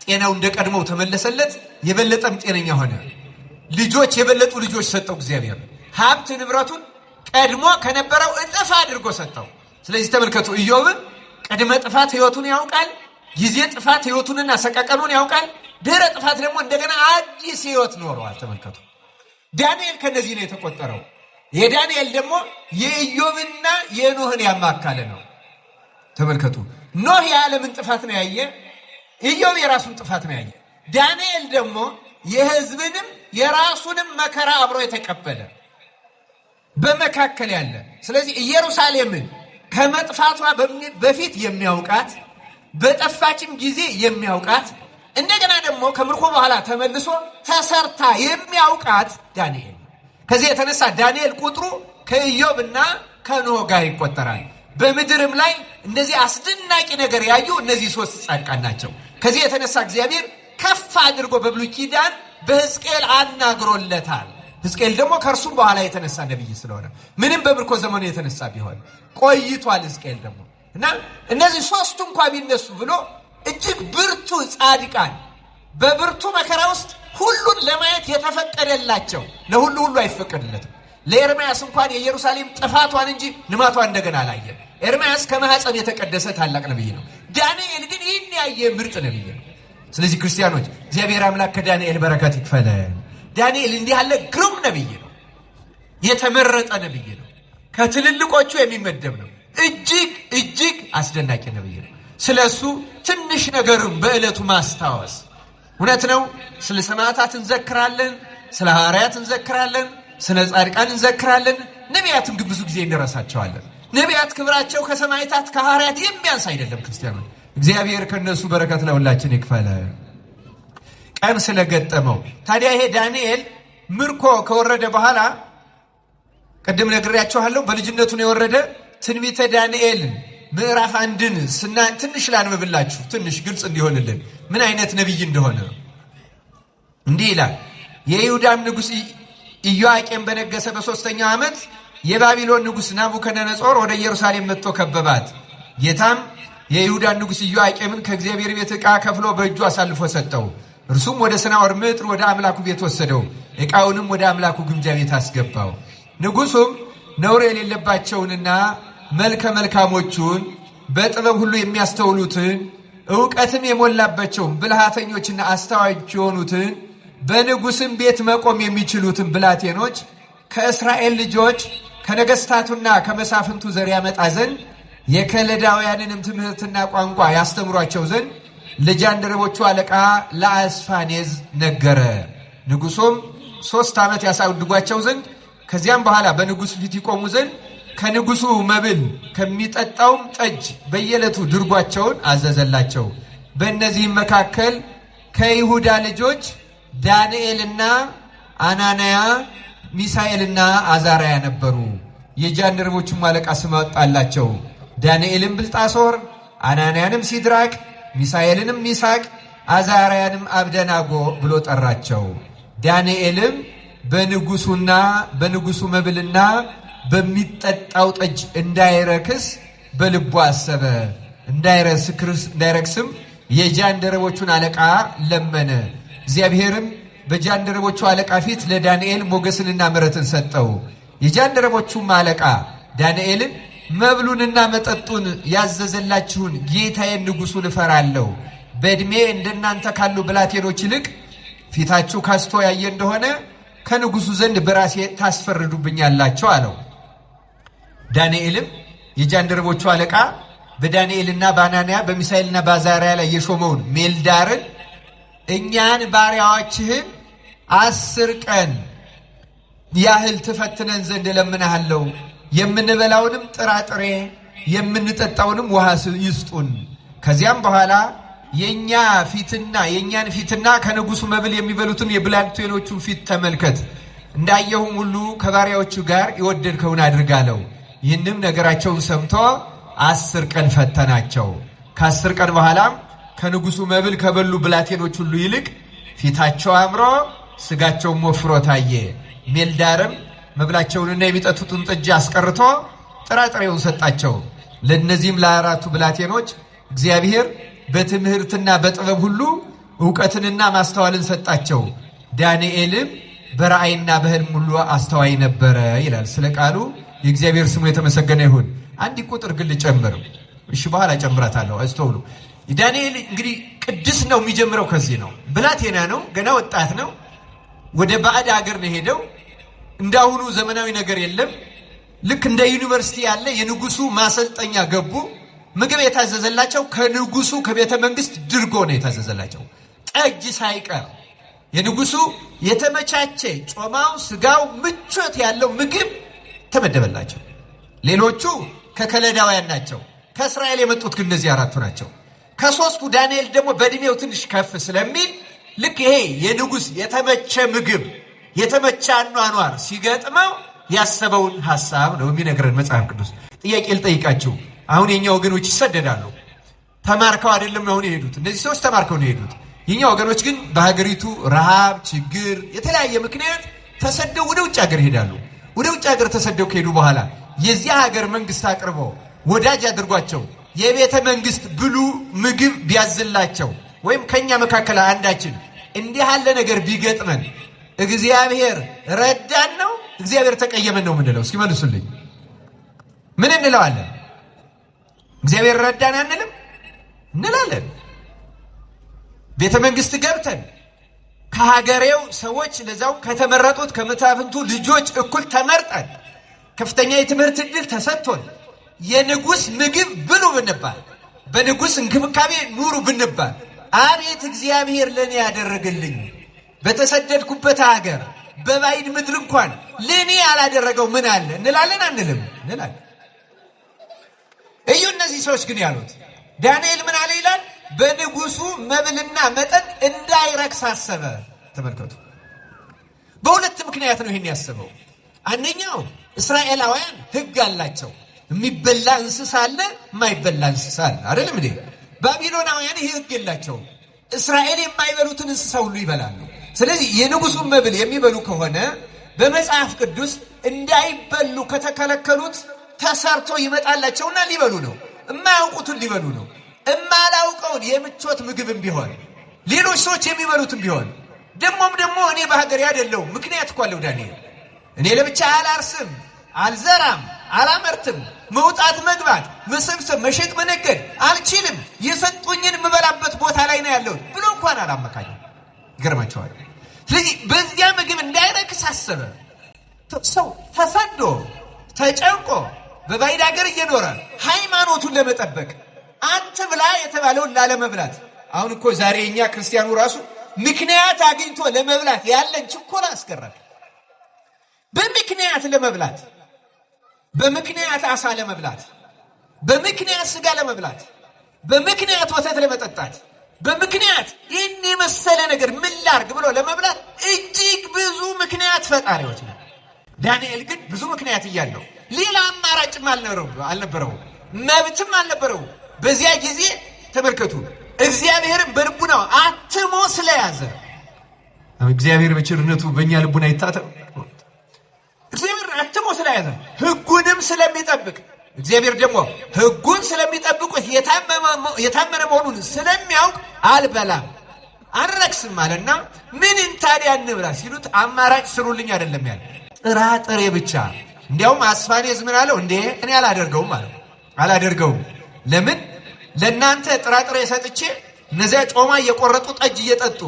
ጤናው እንደቀድሞው ተመለሰለት፣ የበለጠም ጤነኛ ሆነ። ልጆች የበለጡ ልጆች ሰጠው እግዚአብሔር። ሀብት ንብረቱን ቀድሞ ከነበረው እጥፍ አድርጎ ሰጠው። ስለዚህ ተመልከቱ፣ ኢዮብን ቅድመ ጥፋት ሕይወቱን ያውቃል፣ ጊዜ ጥፋት ሕይወቱንና ሰቀቀኑን ያውቃል፣ ድህረ ጥፋት ደግሞ እንደገና አዲስ ሕይወት ኖረዋል። ተመልከቱ፣ ዳንኤል ከነዚህ ነው የተቆጠረው። የዳንኤል ደግሞ የኢዮብና የኖህን ያማካለ ነው። ተመልከቱ፣ ኖህ የዓለምን ጥፋት ነው ያየ፣ ኢዮብ የራሱን ጥፋት ነው ያየ። ዳንኤል ደግሞ የሕዝብንም የራሱንም መከራ አብሮ የተቀበለ በመካከል ያለ። ስለዚህ ኢየሩሳሌምን ከመጥፋቷ በፊት የሚያውቃት፣ በጠፋችም ጊዜ የሚያውቃት፣ እንደገና ደግሞ ከምርኮ በኋላ ተመልሶ ተሰርታ የሚያውቃት ዳንኤል። ከዚህ የተነሳ ዳንኤል ቁጥሩ ከኢዮብና ከኖህ ጋር ይቆጠራል። በምድርም ላይ እንደዚህ አስደናቂ ነገር ያዩ እነዚህ ሶስት ጻድቃን ናቸው። ከዚህ የተነሳ እግዚአብሔር ከፍ አድርጎ በብሉይ ኪዳን በሕዝቅኤል አናግሮለታል። ሕዝቅኤል ደግሞ ከእርሱም በኋላ የተነሳ ነቢይ ስለሆነ ምንም በምርኮ ዘመኑ የተነሳ ቢሆን ቆይቷል ሕዝቅኤል ደግሞ እና እነዚህ ሶስቱ እንኳ ቢነሱ ብሎ እጅግ ብርቱ ጻድቃን በብርቱ መከራ ውስጥ ሁሉን ለማየት የተፈቀደላቸው፣ ለሁሉ አይፈቀድለትም። ለኤርምያስ እንኳን የኢየሩሳሌም ጥፋቷን እንጂ ልማቷን እንደገና አላየም። ኤርምያስ ከማኅፀን የተቀደሰ ታላቅ ነቢይ ነው። ዳንኤል ግን ይህን ያየ ምርጥ ነቢይ ነው። ስለዚህ ክርስቲያኖች እግዚአብሔር አምላክ ከዳንኤል በረከት ይክፈለን። ዳንኤል እንዲህ ያለ ግሩም ነቢይ ነው። የተመረጠ ነቢይ ነው። ከትልልቆቹ የሚመደብ ነው። እጅግ አስደናቂ ነቢይ ነው። ስለ እሱ ትንሽ ነገርም በዕለቱ ማስታወስ እውነት ነው። ስለ ሰማዕታት እንዘክራለን፣ ስለ ሐዋርያት እንዘክራለን፣ ስለ ጻድቃን እንዘክራለን። ነቢያትን ግን ብዙ ጊዜ እንረሳቸዋለን። ነቢያት ክብራቸው ከሰማዕታት ከሐዋርያት የሚያንስ አይደለም። ክርስቲያኖች እግዚአብሔር ከነሱ በረከት ለሁላችን ይክፈለ። ቀን ስለገጠመው ታዲያ ይሄ ዳንኤል ምርኮ ከወረደ በኋላ ቅድም ነግሬያችኋለሁ፣ በልጅነቱ ነው የወረደ። ትንቢተ ዳንኤል ምዕራፍ 1ን ትንሽ ላንብብላችሁ፣ ትንሽ ግልጽ እንዲሆንልን ምን አይነት ነቢይ እንደሆነ። እንዲህ ይላል። የይሁዳም ንጉሥ ኢዮአቄም በነገሰ በ3ኛው ዓመት የባቢሎን ንጉሥ ናቡከደነጾር ወደ ኢየሩሳሌም መጥቶ ከበባት። ጌታም የይሁዳን ንጉሥ ኢዮአቄምን ከእግዚአብሔር ቤት ዕቃ ከፍሎ በእጁ አሳልፎ ሰጠው። እርሱም ወደ ሰናዖር ምድር ወደ አምላኩ ቤት ወሰደው። ዕቃውንም ወደ አምላኩ ግምጃ ቤት አስገባው። ንጉሡም ነውር የሌለባቸውንና መልከ መልካሞቹን በጥበብ ሁሉ የሚያስተውሉትን ዕውቀትም የሞላባቸውን ብልሃተኞችና አስተዋዮች የሆኑትን በንጉሥም ቤት መቆም የሚችሉትን ብላቴኖች ከእስራኤል ልጆች ከነገሥታቱና ከመሳፍንቱ ዘር ያመጣ ዘንድ የከለዳውያንንም ትምህርትና ቋንቋ ያስተምሯቸው ዘንድ ለጃንደረቦቹ አለቃ ለአስፋኔዝ ነገረ። ንጉሡም 3 ዓመት ያሳድጓቸው ዘንድ ከዚያም በኋላ በንጉሥ ፊት ይቆሙ ዘንድ ከንጉሡ መብል ከሚጠጣውም ጠጅ በየዕለቱ ድርጓቸውን አዘዘላቸው። በእነዚህም መካከል ከይሁዳ ልጆች ዳንኤልና አናንያ፣ ሚሳኤልና አዛርያ ነበሩ። የጃንደረቦቹም አለቃ ስም አወጣላቸው። ዳንኤልም ብልጣሶር፣ አናንያንም ሲድራቅ፣ ሚሳኤልንም ሚሳቅ፣ አዛርያንም አብደናጎ ብሎ ጠራቸው። ዳንኤልም በንጉሡና በንጉሡ መብልና በሚጠጣው ጠጅ እንዳይረክስ በልቡ አሰበ። እንዳይረክስም የጃንደረቦቹን አለቃ ለመነ። እግዚአብሔርም በጃንደረቦቹ አለቃ ፊት ለዳንኤል ሞገስንና ምሕረትን ሰጠው። የጃንደረቦቹም አለቃ ዳንኤልን መብሉንና መጠጡን ያዘዘላችሁን ጌታዬን ንጉሡን እፈራለሁ። በዕድሜ እንደናንተ ካሉ ብላቴኖች ይልቅ ፊታችሁ ካስቶ ያየ እንደሆነ ከንጉሡ ዘንድ በራሴ ታስፈርዱብኛላችሁ አለው። ዳንኤልም የጃንደረቦቹ አለቃ በዳንኤልና በአናንያ በሚሳኤልና በአዛርያ ላይ የሾመውን ሜልዳርን እኛን ባሪያዎችህን 10 ቀን ያህል ትፈትነን ዘንድ እለምንሃለሁ፣ የምንበላውንም ጥራጥሬ የምንጠጣውንም ውሃ ይስጡን። ከዚያም በኋላ የኛን ፊትና ከንጉሱ መብል የሚበሉትን የብላቴኖቹን ፊት ተመልከት፣ እንዳየሁም ሁሉ ከባሪያዎቹ ጋር የወደድከውን አድርጋለሁ። ይህንም ነገራቸውን ሰምቶ 10 ቀን ፈተናቸው። ከ10 ቀን በኋላም ከንጉሱ መብል ከበሉ ብላቴኖች ሁሉ ይልቅ ፊታቸው አምሮ ስጋቸውም ወፍሮ ታየ። ሜልዳርም መብላቸውንና የሚጠጡትን ጠጅ አስቀርቶ ጥራጥሬውን ሰጣቸው። ለእነዚህም ለ4ቱ ብላቴኖች እግዚአብሔር በትምህርትና በጥበብ ሁሉ ዕውቀትንና ማስተዋልን ሰጣቸው። ዳንኤልም በራእይና በሕልም ሁሉ አስተዋይ ነበረ ይላል። ስለ ቃሉ የእግዚአብሔር ስሙ የተመሰገነ ይሁን። አንድ ቁጥር ግን ልጨምር። እሺ በኋላ ጨምራታለሁ። አስተውሉ። ዳንኤል እንግዲህ ቅድስ ነው የሚጀምረው ከዚህ ነው። ብላቴና ነው፣ ገና ወጣት ነው። ወደ ባዕድ ሀገር ነው ሄደው። እንዳሁኑ ዘመናዊ ነገር የለም። ልክ እንደ ዩኒቨርሲቲ ያለ የንጉሱ ማሰልጠኛ ገቡ። ምግብ የታዘዘላቸው ከንጉሱ ከቤተ መንግስት ድርጎ ነው የታዘዘላቸው፣ ጠጅ ሳይቀር። የንጉሱ የተመቻቸ ጮማው፣ ስጋው፣ ምቾት ያለው ምግብ ተመደበላቸው። ሌሎቹ ከከለዳውያን ናቸው። ከእስራኤል የመጡት ግን እነዚህ 4ቱ ናቸው። ከ3ቱ ዳንኤል ደግሞ በእድሜው ትንሽ ከፍ ስለሚል ልክ ይሄ የንጉስ የተመቸ ምግብ የተመቸ አኗኗር ሲገጥመው ያሰበውን ሐሳብ ነው የሚነግረን መጽሐፍ ቅዱስ። ጥያቄ ልጠይቃችሁ። አሁን የኛ ወገኖች ይሰደዳሉ። ተማርከው አይደለም አሁን የሄዱት። እነዚህ ሰዎች ተማርከው ነው የሄዱት። የኛ ወገኖች ግን በሀገሪቱ ረሃብ፣ ችግር፣ የተለያየ ምክንያት ተሰደው ወደ ውጭ ሀገር ይሄዳሉ። ወደ ውጭ ሀገር ተሰደው ከሄዱ በኋላ የዚያ ሀገር መንግስት አቅርቦ ወዳጅ አድርጓቸው የቤተ መንግስት ብሉ ምግብ ቢያዝላቸው ወይም ከኛ መካከል አንዳችን እንዲህ ያለ ነገር ቢገጥመን እግዚአብሔር ረዳን ነው እግዚአብሔር ተቀየመን ነው ምንለው? እስኪ መልሱልኝ። ምን እንለዋለን? እግዚአብሔር ረዳን አንልም? እንላለን። ቤተ መንግስት ገብተን ከሀገሬው ሰዎች ለዛው ከተመረጡት ከመሳፍንቱ ልጆች እኩል ተመርጠን ከፍተኛ የትምህርት ዕድል ተሰጥቶን የንጉስ ምግብ ብሉ ብንባል፣ በንጉስ እንክብካቤ ኑሩ ብንባል፣ አቤት እግዚአብሔር ለኔ ያደረገልኝ በተሰደድኩበት ሀገር በባዕድ ምድር እንኳን ለኔ ያላደረገው ምን አለ እንላለን? አንልም? እንላለን። እዩ እነዚህ ሰዎች ግን ያሉት ዳንኤል ምን አለ ይላል? በንጉሱ መብልና መጠጥ እንዳይረክስ አሰበ። ተመልከቱ። በሁለት ምክንያት ነው ይሄን ያሰበው። አንደኛው እስራኤላውያን ሕግ አላቸው። የሚበላ እንስሳ አለ፣ የማይበላ እንስሳ አለ። አይደለም እንዴ? ባቢሎናውያን ይሄ ሕግ የላቸውም። እስራኤል የማይበሉትን እንስሳ ሁሉ ይበላሉ። ስለዚህ የንጉሱን መብል የሚበሉ ከሆነ በመጽሐፍ ቅዱስ እንዳይበሉ ከተከለከሉት ተሰርቶ ይመጣላቸውና ሊበሉ ነው። የማያውቁትን ሊበሉ ነው። የማላውቀውን የምቾት ምግብም ቢሆን ሌሎች ሰዎች የሚበሉትም ቢሆን ደግሞ እኔ በሀገሬ አይደለሁም። ምክንያት እኮ አለው ዳንኤል። እኔ ለብቻ አላርስም፣ አልዘራም፣ አላመርትም፣ መውጣት መግባት፣ መሰብሰብ፣ መሸጥ፣ መነገድ አልችልም። የሰጡኝን የምበላበት ቦታ ላይ ነው ያለሁት ብሎ እንኳን አላመካኝም። ይገርማቸዋል። ስለዚህ በዚያ ምግብ እንዳይረክስ አሰበ። ሰው ተሰዶ ተጨንቆ በባዕድ ሀገር እየኖረ ሃይማኖቱን ለመጠበቅ አንተ ብላ የተባለውን ላለመብላት። አሁን እኮ ዛሬ እኛ ክርስቲያኑ ራሱ ምክንያት አግኝቶ ለመብላት ያለን ችኮላ አስገራል። በምክንያት ለመብላት፣ በምክንያት አሳ ለመብላት፣ በምክንያት ስጋ ለመብላት፣ በምክንያት ወተት ለመጠጣት፣ በምክንያት ይህን የመሰለ ነገር ምን ላርግ ብሎ ለመብላት እጅግ ብዙ ምክንያት ፈጣሪዎች ነው። ዳንኤል ግን ብዙ ምክንያት እያለው ሌላ አማራጭም አልነበረው፣ መብትም አልነበረው። በዚያ ጊዜ ተመልከቱ፣ እግዚአብሔርን በልቡናው አትሞ ስለያዘ፣ እግዚአብሔር በቸርነቱ በእኛ ልቡና ይታተም። እግዚአብሔር አትሞ ስለያዘ ሕጉንም ስለሚጠብቅ፣ እግዚአብሔር ደግሞ ሕጉን ስለሚጠብቁት የታመነ መሆኑን ስለሚያውቅ አልበላም አልረክስም አለና ምን ታዲያ እንብላ ሲሉት አማራጭ ስሩልኝ አይደለም ያለ፣ ጥራጥሬ ብቻ። እንዲያውም አስፋኔዝ ምን አለው? እንዴ እኔ አላደርገውም አለው። አላደርገውም። ለምን? ለእናንተ ጥራጥሬ ሰጥቼ እነዚያ ጮማ እየቆረጡ ጠጅ እየጠጡ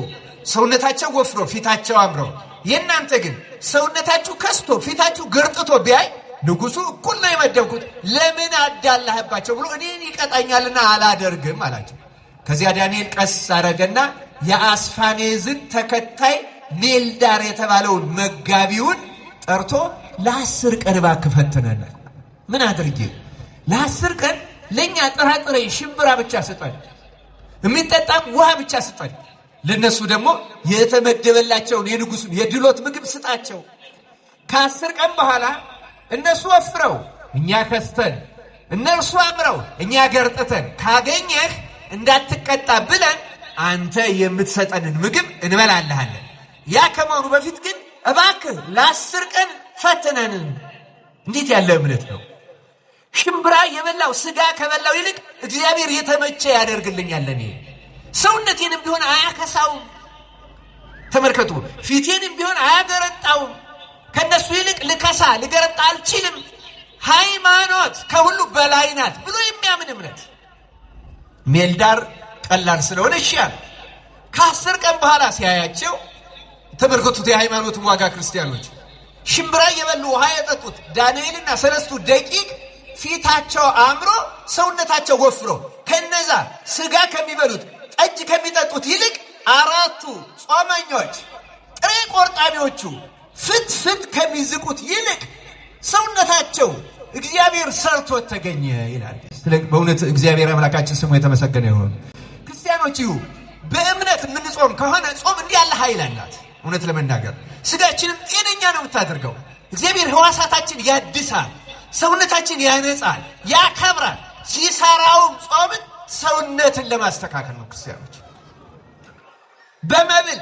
ሰውነታቸው ወፍሮ ፊታቸው አምረው፣ የእናንተ ግን ሰውነታችሁ ከስቶ ፊታችሁ ገርጥቶ ቢያይ ንጉሱ እኩል ነው የመደብኩት ለምን አዳላህባቸው ብሎ እኔን ይቀጣኛልና አላደርግም አላቸው። ከዚያ ዳንኤል ቀስ አረገና የአስፋኔዝን ተከታይ ሜልዳር የተባለውን መጋቢውን ጠርቶ ለ10 ቀን እባክህ ፈትነን። ምን አድርጌ? ለ10 ቀን ለኛ ጥራጥሬ ሽምብራ ብቻ ስጠን፣ የሚጠጣም ውሃ ብቻ ስጠን፣ ለነሱ ደግሞ የተመደበላቸውን የንጉሱን የድሎት ምግብ ስጣቸው። ከ10 ቀን በኋላ እነሱ ወፍረው እኛ ከስተን፣ እነርሱ አምረው እኛ ገርጥተን ካገኘህ እንዳትቀጣ ብለን አንተ የምትሰጠንን ምግብ እንበላልሃለን። ያ ከመሆኑ በፊት ግን እባክህ ለ10 ቀን ፈትነን። እንዴት ያለ እምነት ነው! ሽምብራ የበላው ስጋ ከበላው ይልቅ እግዚአብሔር የተመቸ ያደርግልኛል። እኔ ሰውነቴንም ቢሆን አያከሳውም። ተመልከቱ፣ ፊቴንም ቢሆን አያገረጣውም። ከነሱ ይልቅ ልከሳ ልገረጣ አልችልም። ሃይማኖት ከሁሉ በላይ ናት ብሎ የሚያምን እምነት። ሜልዳር ቀላል ስለሆነ ይሻል። ከ10 ቀን በኋላ ሲያያቸው ተመልከቱት የሃይማኖትን ዋጋ ክርስቲያኖች። ሽምብራ እየበሉ ውሃ የጠጡት ዳንኤልና 3 ደቂቅ ፊታቸው አምሮ ሰውነታቸው ወፍሮ ከነዛ ስጋ ከሚበሉት ጠጅ ከሚጠጡት ይልቅ 4ቱ ጾመኞች ጥሬ ቆርጣቢዎቹ ፍትፍት ከሚዝቁት ይልቅ ሰውነታቸው እግዚአብሔር ሰርቶት ተገኘ ይላል። በእውነት እግዚአብሔር አምላካችን ስሙ የተመሰገነ ይሁን። ክርስቲያኖች ይሁ በእምነት የምንጾም ከሆነ ጾም እንዲህ ያለ ኃይል አላት። እውነት ለመናገር ስጋችንም ጤነኛ ነው የምታደርገው። እግዚአብሔር ሕዋሳታችን ያድሳል፣ ሰውነታችን ያነጻል፣ ያከብራል። ሲሰራውም ጾምን ሰውነትን ለማስተካከል ነው። ክርስቲያኖች በመብል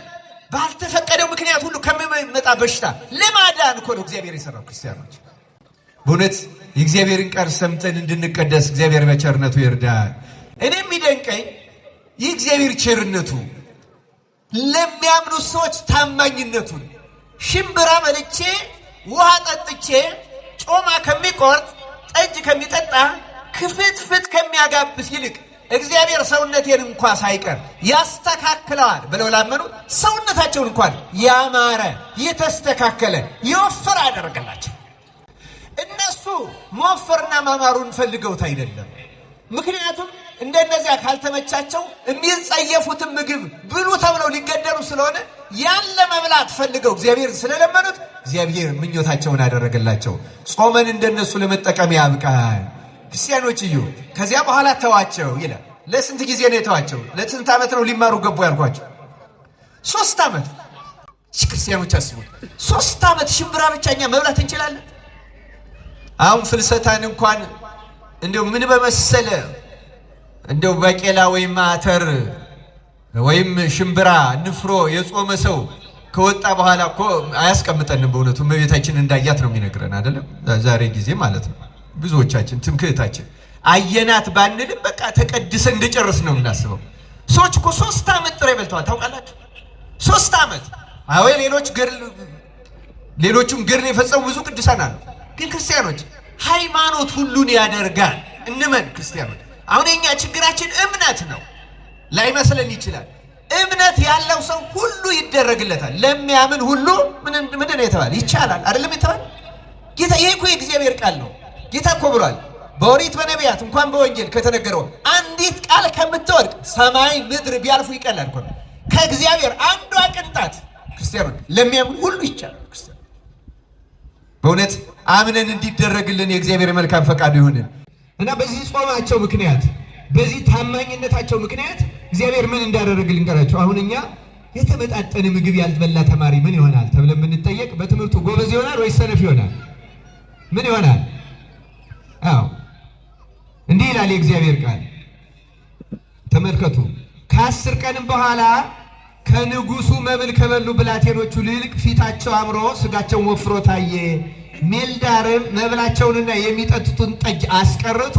ባልተፈቀደው ምክንያት ሁሉ ከሚመጣ በሽታ ለማዳን እኮ ነው እግዚአብሔር የሰራው። ክርስቲያኖች በእውነት የእግዚአብሔርን ቃል ሰምተን እንድንቀደስ እግዚአብሔር በቸርነቱ ይርዳል። እኔ የሚደንቀኝ ይህ እግዚአብሔር ቸርነቱ፣ ለሚያምኑት ሰዎች ታማኝነቱን። ሽምብራ በልቼ ውሃ ጠጥቼ ጮማ ከሚቆርጥ ጠጅ ከሚጠጣ ክፍትፍት ከሚያጋብስ ይልቅ እግዚአብሔር ሰውነቴን እንኳ ሳይቀር ያስተካክለዋል ብለው ላመኑ ሰውነታቸውን እንኳን ያማረ የተስተካከለ የወፈረ አደረገላቸው። እነሱ መወፈርና ማማሩን ፈልገውት አይደለም። ምክንያቱም እንደነዚያ ካልተመቻቸው የሚጸየፉትን ምግብ ብሉ ተብለው ሊገደሉ ስለሆነ ያን ለመብላት ፈልገው እግዚአብሔር ስለለመኑት እግዚአብሔር ምኞታቸውን አደረገላቸው። ጾመን እንደነሱ ለመጠቀም ያብቃል። ክርስቲያኖች እዩ። ከዚያ በኋላ ተዋቸው ይላል። ለስንት ጊዜ ነው የተዋቸው? ለስንት ዓመት ነው ሊማሩ ገቡ ያልኳቸው? 3 ዓመት። ክርስቲያኖች አስቡት፣ 3 ዓመት ሽምብራ ብቻኛ መብላት እንችላለን? አሁን ፍልሰታን እንኳን እንደው ምን በመሰለ እንደው በቄላ ወይም አተር ወይም ሽምብራ ንፍሮ የጾመ ሰው ከወጣ በኋላ እኮ አያስቀምጠንም። በእውነቱ እመቤታችን እንዳያት ነው የሚነግረን አይደለም? ዛሬ ጊዜ ማለት ነው። ብዙዎቻችን ትምክህታችን አየናት ባንልም በቃ ተቀድሰን እንደጨረስ ነው የምናስበው። ሰዎች እኮ 3 ዓመት ጥሬ በልተዋል። ታውቃላችሁ? 3 ዓመት። አዎ ሌሎቹም ገድል የፈጸሙ ብዙ ቅዱሳን አሉ። ግን ክርስቲያኖች ሃይማኖት ሁሉን ያደርጋል። እንመን ክርስቲያኖች። አሁን የኛ ችግራችን እምነት ነው። ላይመስለን ይችላል። እምነት ያለው ሰው ሁሉ ይደረግለታል። ለሚያምን ሁሉ ምንድን ነው የተባለ? ይቻላል አይደለም የተባለ? ጌታ ይሄ እኮ የእግዚአብሔር ቃል ነው። ጌታ እኮ ብሏል በኦሪት በነቢያት እንኳን በወንጌል ከተነገረው አንዲት ቃል ከምትወድቅ ሰማይ ምድር ቢያልፉ ይቀላል እኮ ነው። ከእግዚአብሔር አንዷ ቅንጣት ክርስቲያኖች ለሚያምን ሁሉ ይቻላል። ክርስቲያን በእውነት አምነን እንዲደረግልን የእግዚአብሔር መልካም ፈቃዱ ይሁንን እና በዚህ ጾማቸው ምክንያት በዚህ ታማኝነታቸው ምክንያት እግዚአብሔር ምን እንዳደረግልን ቀራቸው። አሁን እኛ የተመጣጠነ ምግብ ያልበላ ተማሪ ምን ይሆናል ተብለን ብንጠየቅ በትምህርቱ ጎበዝ ይሆናል ወይስ ሰነፍ ይሆናል? ምን ይሆናል? አዎ እንዲህ ይላል የእግዚአብሔር ቃል ተመልከቱ። ከ10 ቀንም በኋላ ከንጉሱ መብል ከበሉ ብላቴኖቹ ይልቅ ፊታቸው አምሮ ስጋቸውን ወፍሮ ታየ። ሜልዳርም መብላቸውንና የሚጠጡትን ጠጅ አስቀርቶ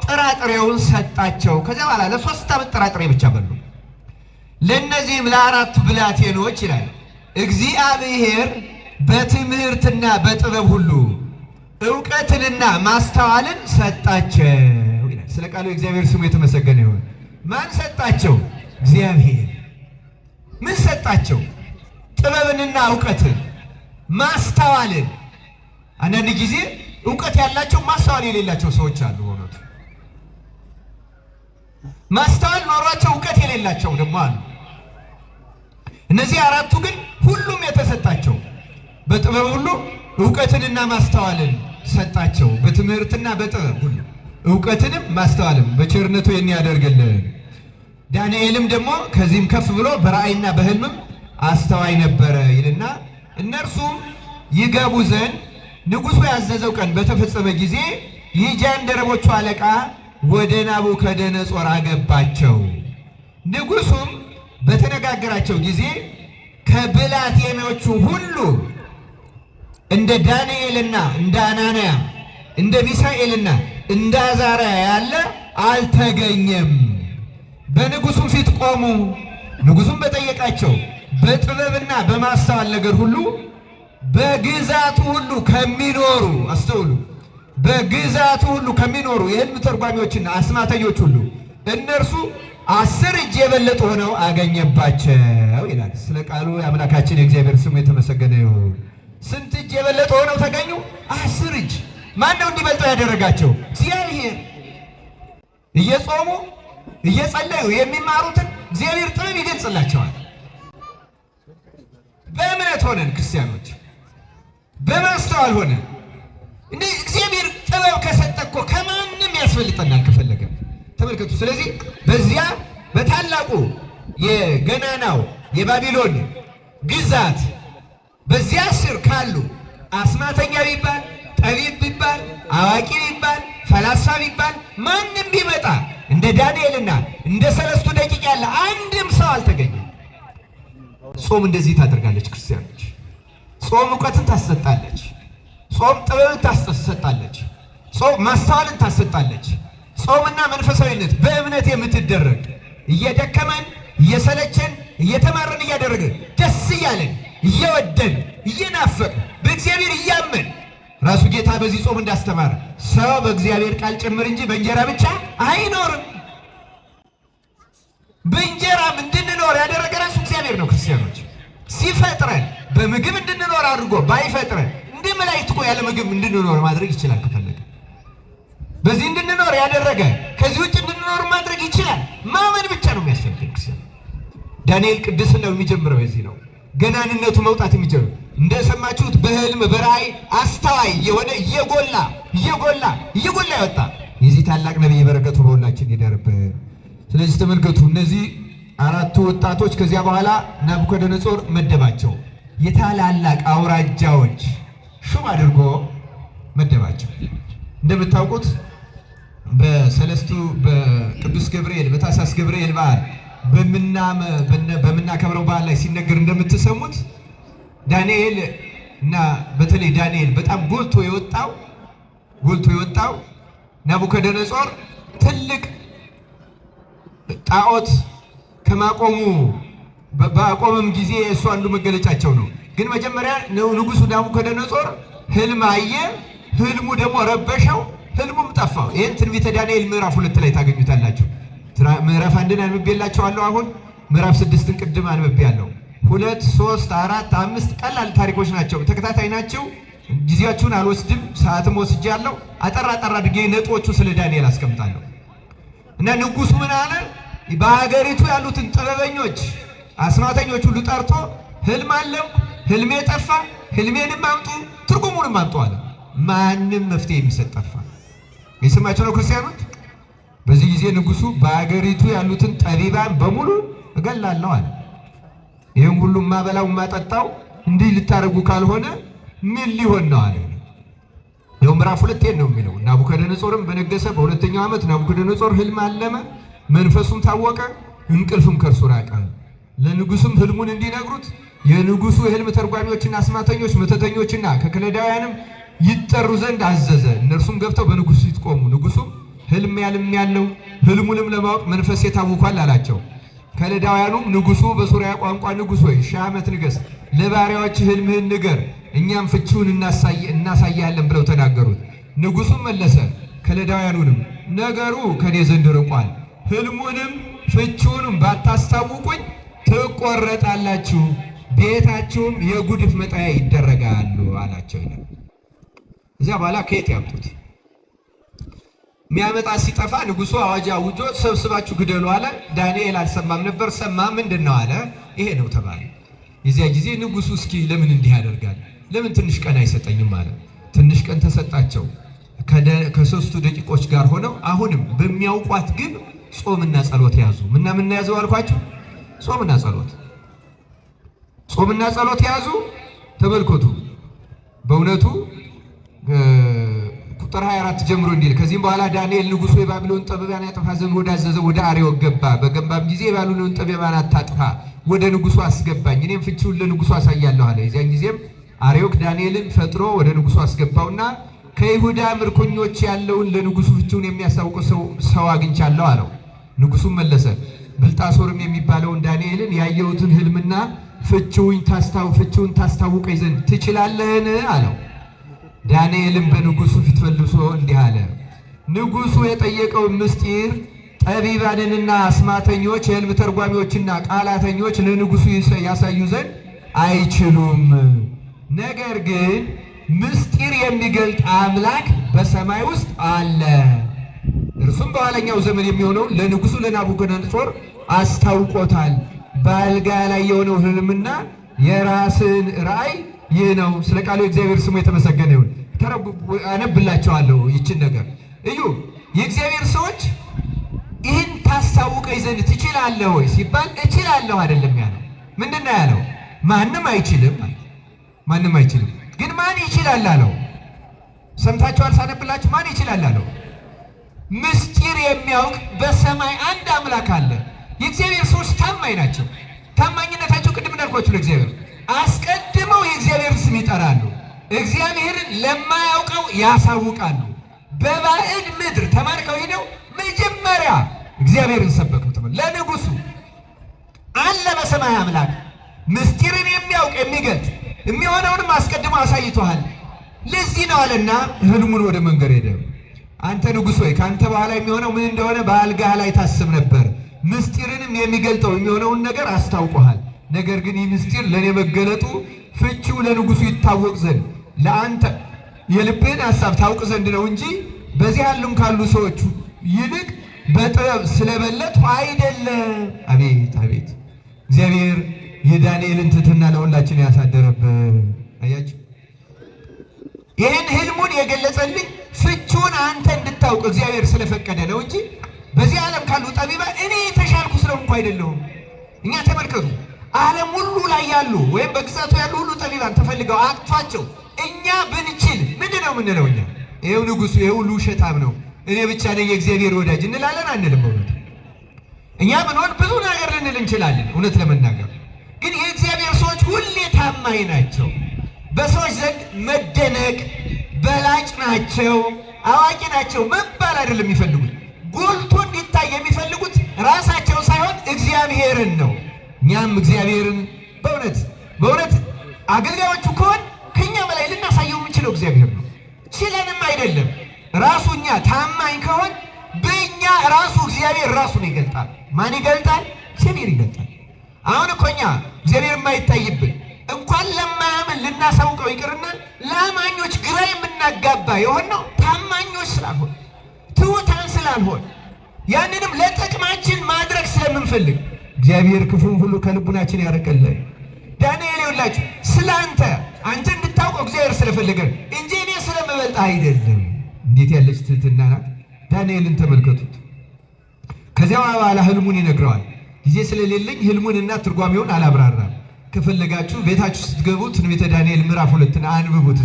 ጥራጥሬውን ሰጣቸው። ከዚያ በኋላ ለ3 ዓመት ጥራጥሬ ብቻ በሉ። ለእነዚህም ለ4ቱ ብላቴኖች ይላል እግዚአብሔር በትምህርትና በጥበብ ሁሉ ዕውቀትንና ማስተዋልን ሰጣቸው ይላል። ስለ ቃሉ እግዚአብሔር ስሙ የተመሰገነ ይሁን። ማን ሰጣቸው? እግዚአብሔር። ምን ሰጣቸው? ጥበብንና ዕውቀትን ማስተዋልን። አንዳንድ ጊዜ እውቀት ያላቸው ማስተዋል የሌላቸው ሰዎች አሉ። ሆኖት ማስተዋል ኖሯቸው እውቀት የሌላቸው ደግሞ አሉ። እነዚህ አራቱ ግን ሁሉም የተሰጣቸው በጥበብ ሁሉ እውቀትንና ማስተዋልን ሰጣቸው። በትምህርትና በጥበብ ሁሉ እውቀትንም ማስተዋልም በቸርነቱ የሚያደርግልን። ዳንኤልም ደግሞ ከዚህም ከፍ ብሎ በራእይና በሕልምም አስተዋይ ነበረ ይልና እነርሱም ይገቡ ዘንድ ንጉሡ ያዘዘው ቀን በተፈጸመ ጊዜ የጃንደረቦቹ አለቃ ወደ ናቡከደነጾር አገባቸው። ንጉሡም በተነጋገራቸው ጊዜ ከብላቴኖቹ ሁሉ እንደ ዳንኤልና እንደ አናንያ እንደ ሚሳኤልና እንደ አዛርያ ያለ አልተገኘም። በንጉሡም ፊት ቆሙ። ንጉሡም በጠየቃቸው በጥበብና በማስተዋል ነገር ሁሉ በግዛቱ ሁሉ ከሚኖሩ አስተውሉ፣ በግዛቱ ሁሉ ከሚኖሩ የሕልም ተርጓሚዎችና አስማተኞች ሁሉ እነርሱ 10 እጅ የበለጡ ሆነው አገኘባቸው ይላል። ስለ ቃሉ የአምላካችን የእግዚአብሔር ስሙ የተመሰገነ ይሁን። ስንት እጅ የበለጡ ሆነው ተገኙ? 10 እጅ። ማን ነው እንዲበልጡ ያደረጋቸው? እግዚአብሔር። እየጾሙ እየጸለዩ የሚማሩትን እግዚአብሔር ጥበብ ይገልጽላቸዋል። በእምነት ሆነን ክርስቲያኖች በማስተዋል ሆነን እንዴ እግዚአብሔር ጥበብ ከሰጠ እኮ ከማንም ያስፈልጠናል ከፈለገ። ተመልከቱ። ስለዚህ በዚያ በታላቁ የገናናው የባቢሎን ግዛት በዚያ ስር ካሉ አስማተኛ ቢባል፣ ጠቢብ ቢባል፣ አዋቂ ቢባል፣ ፈላሳ ቢባል ማንም ቢመጣ እንደ ዳንኤልና እንደ 3 ደቂቅ ያለ አንድም ሰው አልተገኘም። ጾም እንደዚህ ታደርጋለች ክርስቲያኖች። ጾም እውቀትን ታሰጣለች። ጾም ጥበብን ታሰጣለች። ጾም ማስተዋልን ታሰጣለች። ጾምና መንፈሳዊነት በእምነት የምትደረግ እየደከመን እየሰለቸን እየተማረን እያደረግን ደስ እያለን እየወደን እየናፈቅ በእግዚአብሔር እያመን ራሱ ጌታ በዚህ ጾም እንዳስተማረ ሰው በእግዚአብሔር ቃል ጭምር እንጂ በእንጀራ ብቻ አይኖርም። በእንጀራም እንድንኖር ያደረገ ራሱ እግዚአብሔር ነው። ክርስቲያኖች ሲፈጥረን በምግብ እንድንኖር አድርጎ ባይፈጥረን እንደ መላእክት እኮ ያለ ምግብ እንድንኖር ማድረግ ይችላል ከፈለገ። በዚህ እንድንኖር ያደረገ ከዚህ ውጭ እንድንኖር ማድረግ ይችላል። ማመን ብቻ ነው የሚያስፈልገን። ክርስቲያን ዳንኤል ቅድስናው የሚጀምረው የዚህ ነው። ገናንነቱ መውጣት የሚጀምረው እንደሰማችሁት በሕልም በራእይ አስተዋይ የሆነ እየጎላ ይወጣ የዚህ ታላቅ ነቢይ በረከቱ በሁላችን ይደርብን። ስለዚህ ተመልከቱ፣ እነዚህ አራቱ ወጣቶች ከዚያ በኋላ ናቡከደነጾር መደባቸው። የታላላቅ አውራጃዎች ሹም አድርጎ መደባቸው። እንደምታውቁት በቅዱስ ገብርኤል በታኅሳስ ገብርኤል በዓል በምናከብረው በዓል ላይ ሲነገር እንደምትሰሙት ዳንኤል እና በተለይ ዳንኤል በጣም ጎልቶ የወጣው ናቡከደነጾር ትልቅ ጣዖት ከማቆሙ በአቆመም ጊዜ እሱ አንዱ መገለጫቸው ነው። ግን መጀመሪያ ንጉሡ ናቡከደነጾር ሕልም አየ። ሕልሙ ደግሞ ረበሸው፣ ሕልሙም ጠፋው። ይህን ትንቢተ ዳንኤል ምዕራፍ 2 ላይ ታገኙታላችሁ። ምዕራፍ 1ን አንብቤላችኋለሁ። አሁን ምዕራፍ 6ን ቅድም አንብቤያለሁ። 2፣ 3፣ 4፣ 5 ቀላል ታሪኮች ናቸው፣ ተከታታይ ናቸው። ጊዜያችሁን አልወስድም፣ ሰዓትም ወስጃለሁ። አጠር አድርጌ ነጥቦቹ ስለ ዳንኤል አስቀምጣለሁ። እና ንጉሡ ምን አለ? በሀገሪቱ ያሉትን ጥበበኞች አስማተኞች ሁሉ ጠርቶ ሕልም አለምኩ፣ ሕልሜ ጠፋ፣ ሕልሜንም አምጡ፣ ትርጉሙንም አምጡ አለ። ማንም መፍትሄ የሚሰጥ ጠፋ። የሰማችሁ ነው ክርስቲያኖች? በዚህ ጊዜ ንጉሡ በሀገሪቱ ያሉትን ጠቢባን በሙሉ እገላለሁ አለ። ይህም ሁሉ ማበላው ማጠጣው እንዲህ ልታደርጉ ካልሆነ ምን ሊሆን ነው አለ። ይኸው ምዕራፍ 2 ነው የሚለው። ናቡከደነጾርም በነገሰ በ2ኛው ዓመት ናቡከደነጾር ሕልም አለመ፣ መንፈሱም ታወቀ፣ እንቅልፍም ከእርሱ ራቀ። ለንጉሡም ሕልሙን እንዲነግሩት የንጉሡ የሕልም ተርጓሚዎችና አስማተኞች መተተኞችና ከከለዳውያንም ይጠሩ ዘንድ አዘዘ። እነርሱም ገብተው በንጉሡ ፊት ቆሙ። ንጉሡም ሕልም ያለው ሕልሙንም ለማወቅ መንፈሴ ታውኳል አላቸው። ከለዳውያኑም ንጉሡ በሶርያ ቋንቋ ንጉሥ ሆይ 1000 ዓመት ንገሥ፣ ለባሪያዎች ሕልምህን ንገር፣ እኛም ፍቺውን እናሳያለን ብለው ተናገሩት። ንጉሡም መለሰ ከለዳውያኑንም ነገሩ ከኔ ዘንድ ርቋል፣ ሕልሙንም ፍቺውንም ባታስታውቁኝ ትቆረጣላችሁ፣ ቤታችሁም የጉድፍ መጣያ ይደረጋሉ አላቸው ይላል። እዚያ በኋላ ከየት ያምጡት? የሚያመጣ ሲጠፋ ንጉሡ አዋጅ አውጆ ሰብስባችሁ ግደሉ አለ። ዳንኤል አልሰማም ነበር። ሰማ። ምንድን ነው አለ። ይሄ ነው ተባለ። የዚያ ጊዜ ንጉሡ እስኪ ለምን እንዲህ ያደርጋል? ለምን ትንሽ ቀን አይሰጠኝም አለ። ትንሽ ቀን ተሰጣቸው። ከ3 ደቂቆች ጋር ሆነው አሁንም በሚያውቋት ግን ጾምና ጸሎት ያዙ። ምን ያዘው አልኳችሁ? ጾምና ጸሎት። ጾምና ጸሎት ያዙ። ተመልከቱ። በእውነቱ ቁጥር 24 ጀምሮ እንዲል ከዚህም በኋላ ዳንኤል ንጉሡ የባቢሎን ጠቢባን ያጠፋ ዘንድ ወዳዘዘው ወደ አርዮክ ገባ። በገባም ጊዜ የባቢሎን ጠቢባን አታጥፋ፣ ወደ ንጉሡ አስገባኝ፣ እኔም ፍቺውን ለንጉሡ አሳያለሁ አለ። የዚያን ጊዜም አርዮክ ዳንኤልን ፈጥሮ ወደ ንጉሡ አስገባውና ከይሁዳ ምርኮኞች ያለውን ለንጉሡ ፍቺውን የሚያሳውቅ ሰው አግኝቻለሁ አለው። ንጉሡም መለሰ፣ ብልጣሶርም የሚባለውን ዳንኤልን ያየሁትን ሕልምና ፍቺውን ታስታውቀኝ ዘንድ ትችላለህን አለው። ዳንኤልም በንጉሡ ፊት መልሶ እንዲህ አለ፣ ንጉሡ የጠየቀውን ምስጢር ጠቢባንንና አስማተኞች የሕልም ተርጓሚዎችና ቃላተኞች ለንጉሡ ያሳዩ ዘንድ አይችሉም። ነገር ግን ምስጢር የሚገልጥ አምላክ በሰማይ ውስጥ አለ። እርሱም በኋለኛው ዘመን የሚሆነውን ለንጉሡ ለናቡከደነፆር አስታውቆታል። በአልጋ ላይ የሆነው ሕልምና የራስን ራእይ ይህ ነው። ስለ ቃሉ እግዚአብሔር ስሙ የተመሰገነ ይሁን። አነብላቸዋለሁ ይችን ነገር እዩ። የእግዚአብሔር ሰዎች ይህን ታስታውቀኝ ዘንድ ትችላለህ ወይ ሲባል እችላለሁ አይደለም ያለው። ምንድን ነው ያለው? ማንም አይችልም። ማንም አይችልም። ግን ማን ይችላል አለው? ሰምታችኋል? ሳነብላችሁ ማን ይችላል አለው? ምስጢር የሚያውቅ በሰማይ አንድ አምላክ አለ። የእግዚአብሔር ሰዎች ታማኝ ናቸው። ታማኝነታቸው ቅድም እንዳልኳችሁ ለእግዚአብሔር አስቀድመው የእግዚአብሔር ስም ይጠራሉ። እግዚአብሔርን ለማያውቀው ያሳውቃሉ። በባዕድ ምድር ተማርከው ሄደው መጀመሪያ እግዚአብሔርን ሰበኩት። ለንጉሡ አለ በሰማይ አምላክ ምስጢርን የሚያውቅ የሚገልጥ የሚሆነውንም አስቀድሞ አሳይቶሃል። ለዚህ ነው አለና ሕልሙን ወደ መንገር ሄደ። አንተ ንጉሥ ሆይ ከአንተ በኋላ የሚሆነው ምን እንደሆነ በአልጋህ ላይ ታስብ ነበር። ምስጢርንም የሚገልጠው የሚሆነውን ነገር አስታውቆሃል። ነገር ግን ይህ ምስጢር ለእኔ መገለጡ ፍቺው ለንጉሡ ይታወቅ ዘንድ ለአንተ የልብህን ሐሳብ ታውቅ ዘንድ ነው እንጂ በዚህ ዓለም ካሉ ሰዎች ይልቅ በጥበብ ስለበለጥሁ አይደለም። አቤት አቤት! እግዚአብሔር የዳንኤልን ትሕትና ለሁላችን ያሳደረበት። አያችሁ፣ ይህን ሕልሙን የገለጸልኝ ፍቺውን አንተ እንድታውቅ እግዚአብሔር ስለፈቀደ ነው እንጂ በዚህ ዓለም ካሉ ጠቢባን እኔ የተሻልኩ ስለሆንኩ አይደለሁም። እኛ ተመልከቱ፣ ዓለም ሁሉ ላይ ያሉ ወይም በግዛቱ ያሉ ሁሉ ጠቢባን ተፈልገው አቅቷቸው እኛ ብንችል ምንድን ነው የምንለው? እኛ ይኸው ንጉሡ ይኸው ሁሉ ውሸታም ነው፣ እኔ ብቻ ነኝ የእግዚአብሔር ወዳጅ እንላለን አንልም? በእውነት እኛ ብንሆን ብዙ ነገር ልንል እንችላለን። እውነት ለመናገር ግን የእግዚአብሔር ሰዎች ሁሌ ታማኝ ናቸው። በሰዎች ዘንድ መደነቅ፣ በላጭ ናቸው፣ አዋቂ ናቸው መባል አይደለም የሚፈልጉት። ጎልቶ እንዲታይ የሚፈልጉት ራሳቸው ሳይሆን እግዚአብሔርን ነው። እኛም እግዚአብሔርን በእውነት አገልጋዮቹ ከሆን ከኛ በላይ ልናሳየው የምንችለው እግዚአብሔር ነው። ችለንም አይደለም። ራሱ እኛ ታማኝ ከሆን በእኛ ራሱ እግዚአብሔር ራሱን ይገልጣል። ማን ይገልጣል? እግዚአብሔር ይገልጣል። አሁን እኮ እኛ እግዚአብሔር የማይታይብን እንኳን ለማያምን ልናሳውቀው ይቅርና ለአማኞች ግራ የምናጋባ የሆነው ታማኞች ስላልሆን ትሑታን ስላልሆን ያንንም ለጥቅማችን ማድረግ ስለምንፈልግ እግዚአብሔር ክፉን ሁሉ ከልቡናችን ያርቅልን። ዳንኤል ይውላችሁ ስለ አንተ እንድታውቀው እግዚአብሔር ስለፈለገ እንጂ እኔ ስለምበልጥ አይደለም። እንዴት ያለች ትሕትና ናት! ዳንኤልን ተመልከቱት። ከዚያ በኋላ ሕልሙን ይነግረዋል። ጊዜ ስለሌለኝ ሕልሙንና ትርጓሜውን አላብራራም። ከፈለጋችሁ ቤታችሁ ስትገቡ ትንቢተ ዳንኤል ምዕራፍ 2 አንብቡት።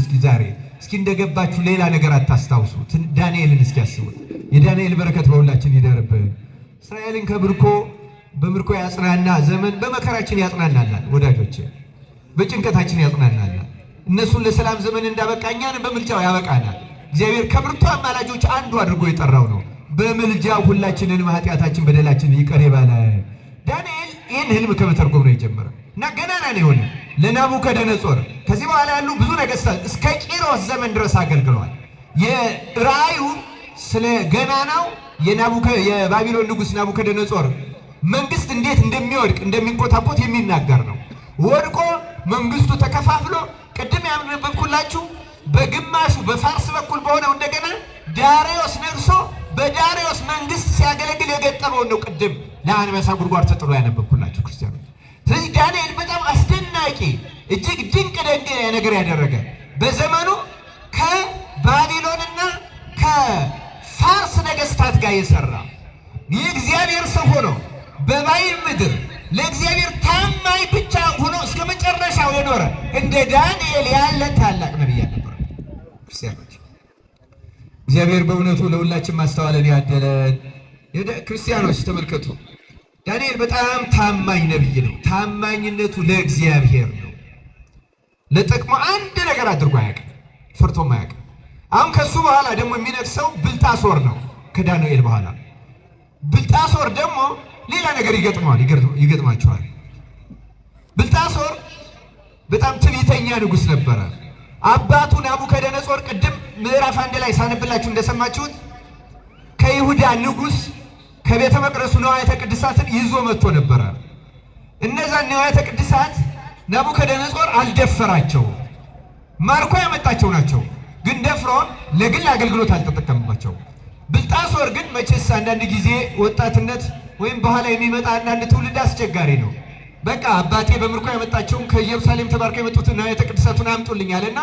እስኪ እንደገባችሁ ሌላ ነገር አታስታውሱ። ዳንኤልን እስኪ አስቡት። የዳንኤል በረከት በሁላችን ይደርብን። እስራኤልን በምርኮ ያጽናና ዘመን በመከራችን ያጽናናናል። ወዳጆች በጭንቀታችን ያጽናናናል። እነሱን ለሰላም ዘመን እንዳበቃ እኛን በምልጃው ያበቃናል። እግዚአብሔር ከብርቱ አማላጆች አንዱ አድርጎ የጠራው ነው። በምልጃው ሁላችንን ኃጢአታችን በደላችን ይቅር ይበለን። ዳንኤል ይህን ሕልም ከመተርጎም ነው የጀመረው እና ገናና ነው የሆነ ለናቡከደነፆር። ከዚህ በኋላ ያሉ ብዙ ነገሥታት እስከ ቂሮስ ዘመን ድረስ አገልግሏል። የራእዩ ስለ ገናናው የባቢሎን ንጉሥ ናቡከደነፆር መንግስት እንዴት እንደሚወድቅ እንደሚንቆታቆት የሚናገር ነው። ወድቆ መንግስቱ ተከፋፍሎ ቅድም ያነበብኩላችሁ በግማሹ በፋርስ በኩል በሆነው እንደገና ዳሪዮስ ነግሶ በዳሪዮስ መንግስት ሲያገለግል የገጠመውን ነው ቅድም ለአንበሳ ጉድጓድ ተጥሎ ያነበብኩላችሁ ክርስቲያኖች። ስለዚህ ዳንኤል በጣም አስደናቂ እጅግ ድንቅ ነገር ያደረገ በዘመኑ ከባቢሎንና ከፋርስ ነገስታት ጋር የሰራ የእግዚአብሔር ሰው ሆኖ በባይል ምድር ለእግዚአብሔር ታማኝ ብቻ ሆኖ እስከ መጨረሻው የኖረ እንደ ዳንኤል ያለ ታላቅ ነብይ ነበር። ክርስቲያኖች እግዚአብሔር በእውነቱ ለሁላችን ማስተዋልን ያደለን። ክርስቲያኖች ተመልከቱ፣ ዳንኤል በጣም ታማኝ ነብይ ነው። ታማኝነቱ ለእግዚአብሔር ነው። ለጥቅሙ አንድ ነገር አድርጎ አያውቅም፣ ፈርቶም አያውቅም። አሁን ከሱ በኋላ ደግሞ የሚነግሰው ብልጣሶር ነው። ከዳንኤል በኋላ ብልጣሶር ደግሞ ሌላ ነገር ይገጥማቸዋል። ብልጣሶር በጣም ትዕቢተኛ ንጉሥ ነበረ። አባቱ ናቡከደነጾር ቅድም ምዕራፍ 1 ላይ ሳነብላችሁ እንደሰማችሁት ከይሁዳ ንጉሥ ከቤተ መቅደሱ ንዋያተ ቅድሳትን ይዞ መጥቶ ነበረ። እነዛን ንዋያተ ቅድሳት ናቡከደነጾር አልደፈራቸው፣ ማርኮ ያመጣቸው ናቸው። ግን ደፍሮ ለግል አገልግሎት አልተጠቀምባቸው። ብልጣሶር ግን መቼስ አንዳንድ ጊዜ ወጣትነት ወይም በኋላ የሚመጣ አንዳንድ ትውልድ አስቸጋሪ ነው። በቃ አባቴ በምርኮ ያመጣቸውን ከኢየሩሳሌም ተባርከው የመጡትን ንዋያተ ቅድሳቱን አምጡልኛልና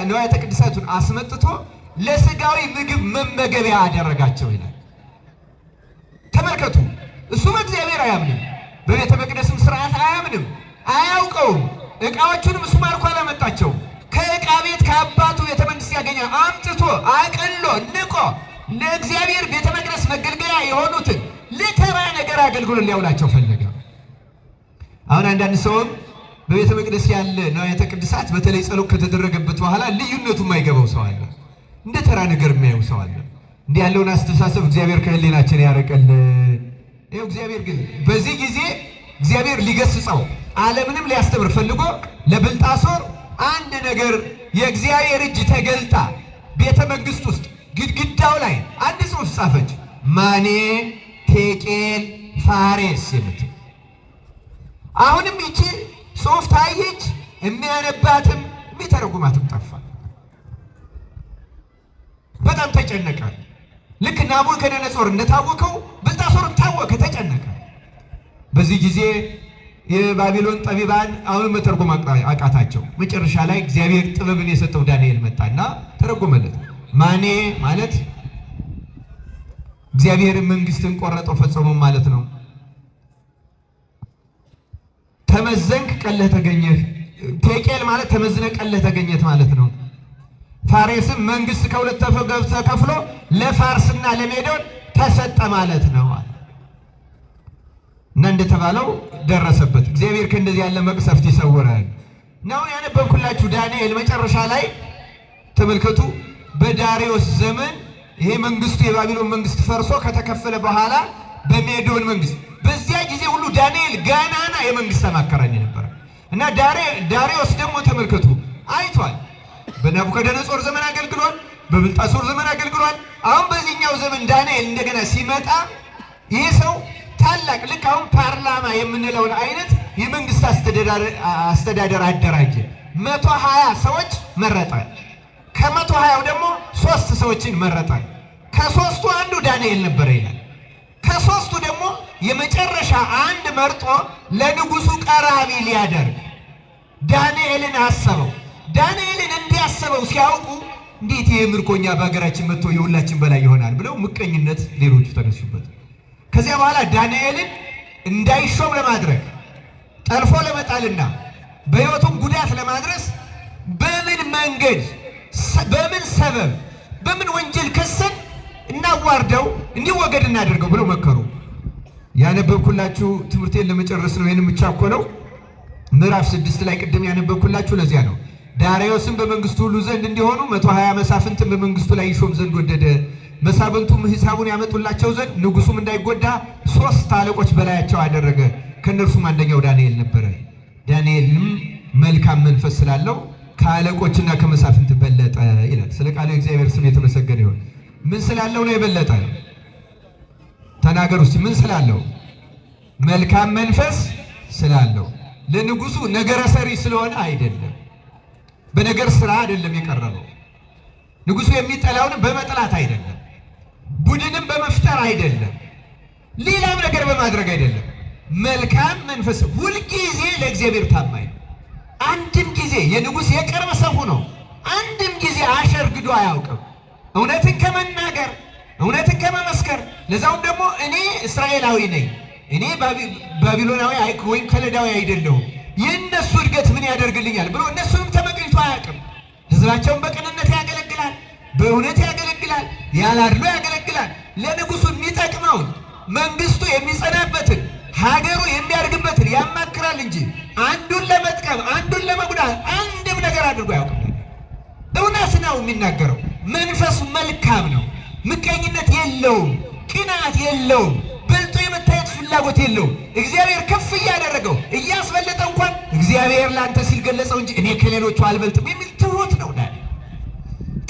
ንዋያተ ቅድሳቱን አስመጥቶ ለስጋዊ ምግብ መመገቢያ አደረጋቸው ይላል። ተመልከቱ፣ እሱ በእግዚአብሔር አያምንም፣ በቤተ መቅደስም ስርዓት አያምንም፣ አያውቀውም። ዕቃዎቹንም እሱ ማርኮ አላመጣቸውም። ከዕቃ ቤት ከአባቱ ቤተ መንግስት ያገኛል አምጥቶ አቅሎ ንቆ ለእግዚአብሔር ቤተ መቅደስ መገልገያ የሆኑትን ለተራ ነገር አገልግሎት ሊያውላቸው ፈለገ። አሁን አንዳንድ ሰውም በቤተ መቅደስ ያለ ንዋያተ ቅድሳት በተለይ ጸሎት ከተደረገበት በኋላ ልዩነቱ የማይገባው ሰው አለ፣ እንደ ተራ ነገር የሚያየው ሰው አለ። እንዲህ ያለውን አስተሳሰብ እግዚአብሔር ከህሊናችን ያርቅልን። ይኸው እግዚአብሔር ግን በዚህ ጊዜ እግዚአብሔር ሊገስጸው ዓለምንም ሊያስተምር ፈልጎ ለብልጣሶር አንድ ነገር የእግዚአብሔር እጅ ተገልጣ ቤተ መንግስት ውስጥ ግድግዳው ላይ አንድ ጽሑፍ ጻፈች። ማኔ ቴቄል ፋሬስ የምትል አሁንም ይቺ ጽሑፍ ታየች። የሚያነባትም የሚተረጉማትም ጠፋ። በጣም ተጨነቀ። ልክ ናቡከደነጾር እንደታወከው ብልጣሶርም ታወከ፣ ተጨነቀ። በዚህ ጊዜ የባቢሎን ጠቢባን አሁን መተርጎም አቃታቸው። መጨረሻ ላይ እግዚአብሔር ጥበብን የሰጠው ዳንኤል መጣና ተረጎመለት። ማኔ ማለት እግዚአብሔር መንግስትን ቆረጠው ፈጸመው ማለት ነው። ተመዘንክ ቀለህ ተገኘህ። ቴቄል ማለት ተመዝነ ቀለህ ተገኘት ማለት ነው። ፋሬስም መንግስት ከሁለት ተከፍሎ ለፋርስና ለሜዶን ተሰጠ ማለት ነው። እና እንደተባለው ደረሰበት። እግዚአብሔር ከእንደዚህ ያለ መቅሰፍት ይሰውራል። ነው ያነበብኩላችሁ ዳንኤል መጨረሻ ላይ ተመልከቱ። በዳሪዮስ ዘመን ይሄ መንግስቱ የባቢሎን መንግስት ፈርሶ ከተከፈለ በኋላ በሜዶን መንግስት በዚያ ጊዜ ሁሉ ዳንኤል ገናና የመንግስት አማካሪ ነበር። እና ዳሪዮስ ደግሞ ተመልከቱ አይቷል። በናቡከደነጾር ዘመን አገልግሏል፣ በብልጣሶር ዘመን አገልግሏል። አሁን በዚህኛው ዘመን ዳንኤል እንደገና ሲመጣ ይሄ ሰው ታላቅ ልክ አሁን ፓርላማ የምንለውን አይነት የመንግስት አስተዳደር አደራጀ። 120 ሰዎች መረጠ። ከ120ው ደግሞ 3 ሰዎችን መረጠ። ከ3ቱ አንዱ ዳንኤል ነበረ ይላል። ከ3ቱ ደግሞ የመጨረሻ አንድ መርጦ ለንጉሱ ቀራቢ ሊያደርግ ዳንኤልን አሰበው። ዳንኤልን እንዲያሰበው ሲያውቁ እንዴት ይህ ምርኮኛ በሀገራችን መጥቶ የሁላችን በላይ ይሆናል ብለው ምቀኝነት ሌሎቹ ተነሱበት። ከዚያ በኋላ ዳንኤልን እንዳይሾም ለማድረግ ጠልፎ ለመጣልና በሕይወቱም ጉዳት ለማድረስ በምን መንገድ፣ በምን ሰበብ፣ በምን ወንጀል ከሰን እናዋርደው እንዲወገድ እናደርገው ብለው መከሩ። ያነበብኩላችሁ ትምህርቴን ለመጨረስ ነው። ይህን የምቻኮለው ምዕራፍ 6 ላይ ቅድም ያነበብኩላችሁ ለዚያ ነው። ዳሪዮስም በመንግስቱ ሁሉ ዘንድ እንዲሆኑ 120 መሳፍንትን በመንግስቱ ላይ ይሾም ዘንድ ወደደ። መሳፍንቱም ሂሳቡን ያመጡላቸው ዘንድ ንጉሱም እንዳይጎዳ 3 አለቆች በላያቸው አደረገ። ከእነርሱም አንደኛው ዳንኤል ነበረ። ዳንኤልም መልካም መንፈስ ስላለው ከአለቆችና ከመሳፍንት በለጠ ይላል። ስለ ቃሉ እግዚአብሔር ስም የተመሰገነ ይሁን። ምን ስላለው ነው የበለጠ? ተናገሩ እስቲ። ምን ስላለው? መልካም መንፈስ ስላለው። ለንጉሱ ነገረ ሰሪ ስለሆነ አይደለም። በነገር ስራ አይደለም የቀረበው። ንጉሱ የሚጠላውን በመጥላት አይደለም፣ ቡድንም በመፍጠር አይደለም፣ ሌላም ነገር በማድረግ አይደለም። መልካም መንፈስ ሁልጊዜ ለእግዚአብሔር ታማኝ ነው። አንድም ጊዜ የንጉሥ የቅርብ ሰው ሆኖ አንድም ጊዜ አሸርግዶ አያውቅም። እውነትን ከመናገር እውነትን ከመመስከር፣ ለዛውም ደግሞ እኔ እስራኤላዊ ነኝ፣ እኔ ባቢሎናዊ ወይም ከለዳዊ አይደለሁም፣ የእነሱ እድገት ምን ያደርግልኛል ብሎ እነሱንም ተመቅኝቶ አያውቅም። ህዝባቸውን በቅንነት ያገለግላል፣ በእውነት ያገለግላል፣ ያላድሎ ያገለግላል። ለንጉሱ የሚጠቅመውን መንግስቱ የሚጸናበትን ሀገሩ የሚያድግበትን ያማክራል እንጂ አንዱን ለመጥቀም አንዱን ለመጉዳት አንድም ነገር አድርጎ አያውቅም። እውነት ነው የሚናገረው። መንፈሱ መልካም ነው። ምቀኝነት የለውም፣ ቅናት የለውም፣ በልጦ የመታየት ፍላጎት የለውም። እግዚአብሔር ከፍ እያደረገው እያስበለጠ እንኳን እግዚአብሔር ለአንተ ሲል ገለጸው እንጂ እኔ ከሌሎቹ አልበልጥም የሚል ትሁት ነው።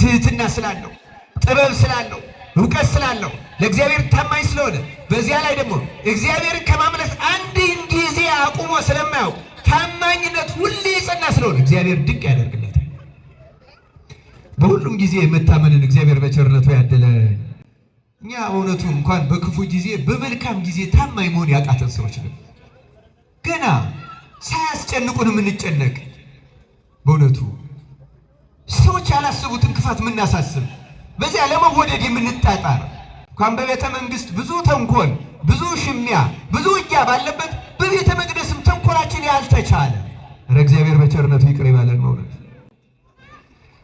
ትህትና ስላለው፣ ጥበብ ስላለው፣ እውቀት ስላለው፣ ለእግዚአብሔር ታማኝ ስለሆነ፣ በዚያ ላይ ደግሞ እግዚአብሔርን ከማምለክ አንድን ጊዜ አቁሞ ስለማያውቅ ታማኝነት ሁሌ የጸና ስለሆነ እግዚአብሔር ድንቅ ያደርግለታል። በሁሉም ጊዜ መታመንን እግዚአብሔር በቸርነቱ ያደለ። እኛ እውነቱ እንኳን በክፉ ጊዜ በመልካም ጊዜ ታማኝ መሆን ያቃተን ሰዎች ነን። ገና ሳያስጨንቁን የምንጨነቅ፣ በእውነቱ ሰዎች ያላሰቡትን ክፋት የምናሳስብ፣ በዚያ ለመወደድ የምንጣጣር፣ እንኳን በቤተ መንግስት ብዙ ተንኮል፣ ብዙ ሽሚያ፣ ብዙ ውጊያ ባለበት በቤተ መቅደስም ተንኮላችን ያልተቻለ፣ እግዚአብሔር በቸርነቱ ይቅር ይበለን። በእውነት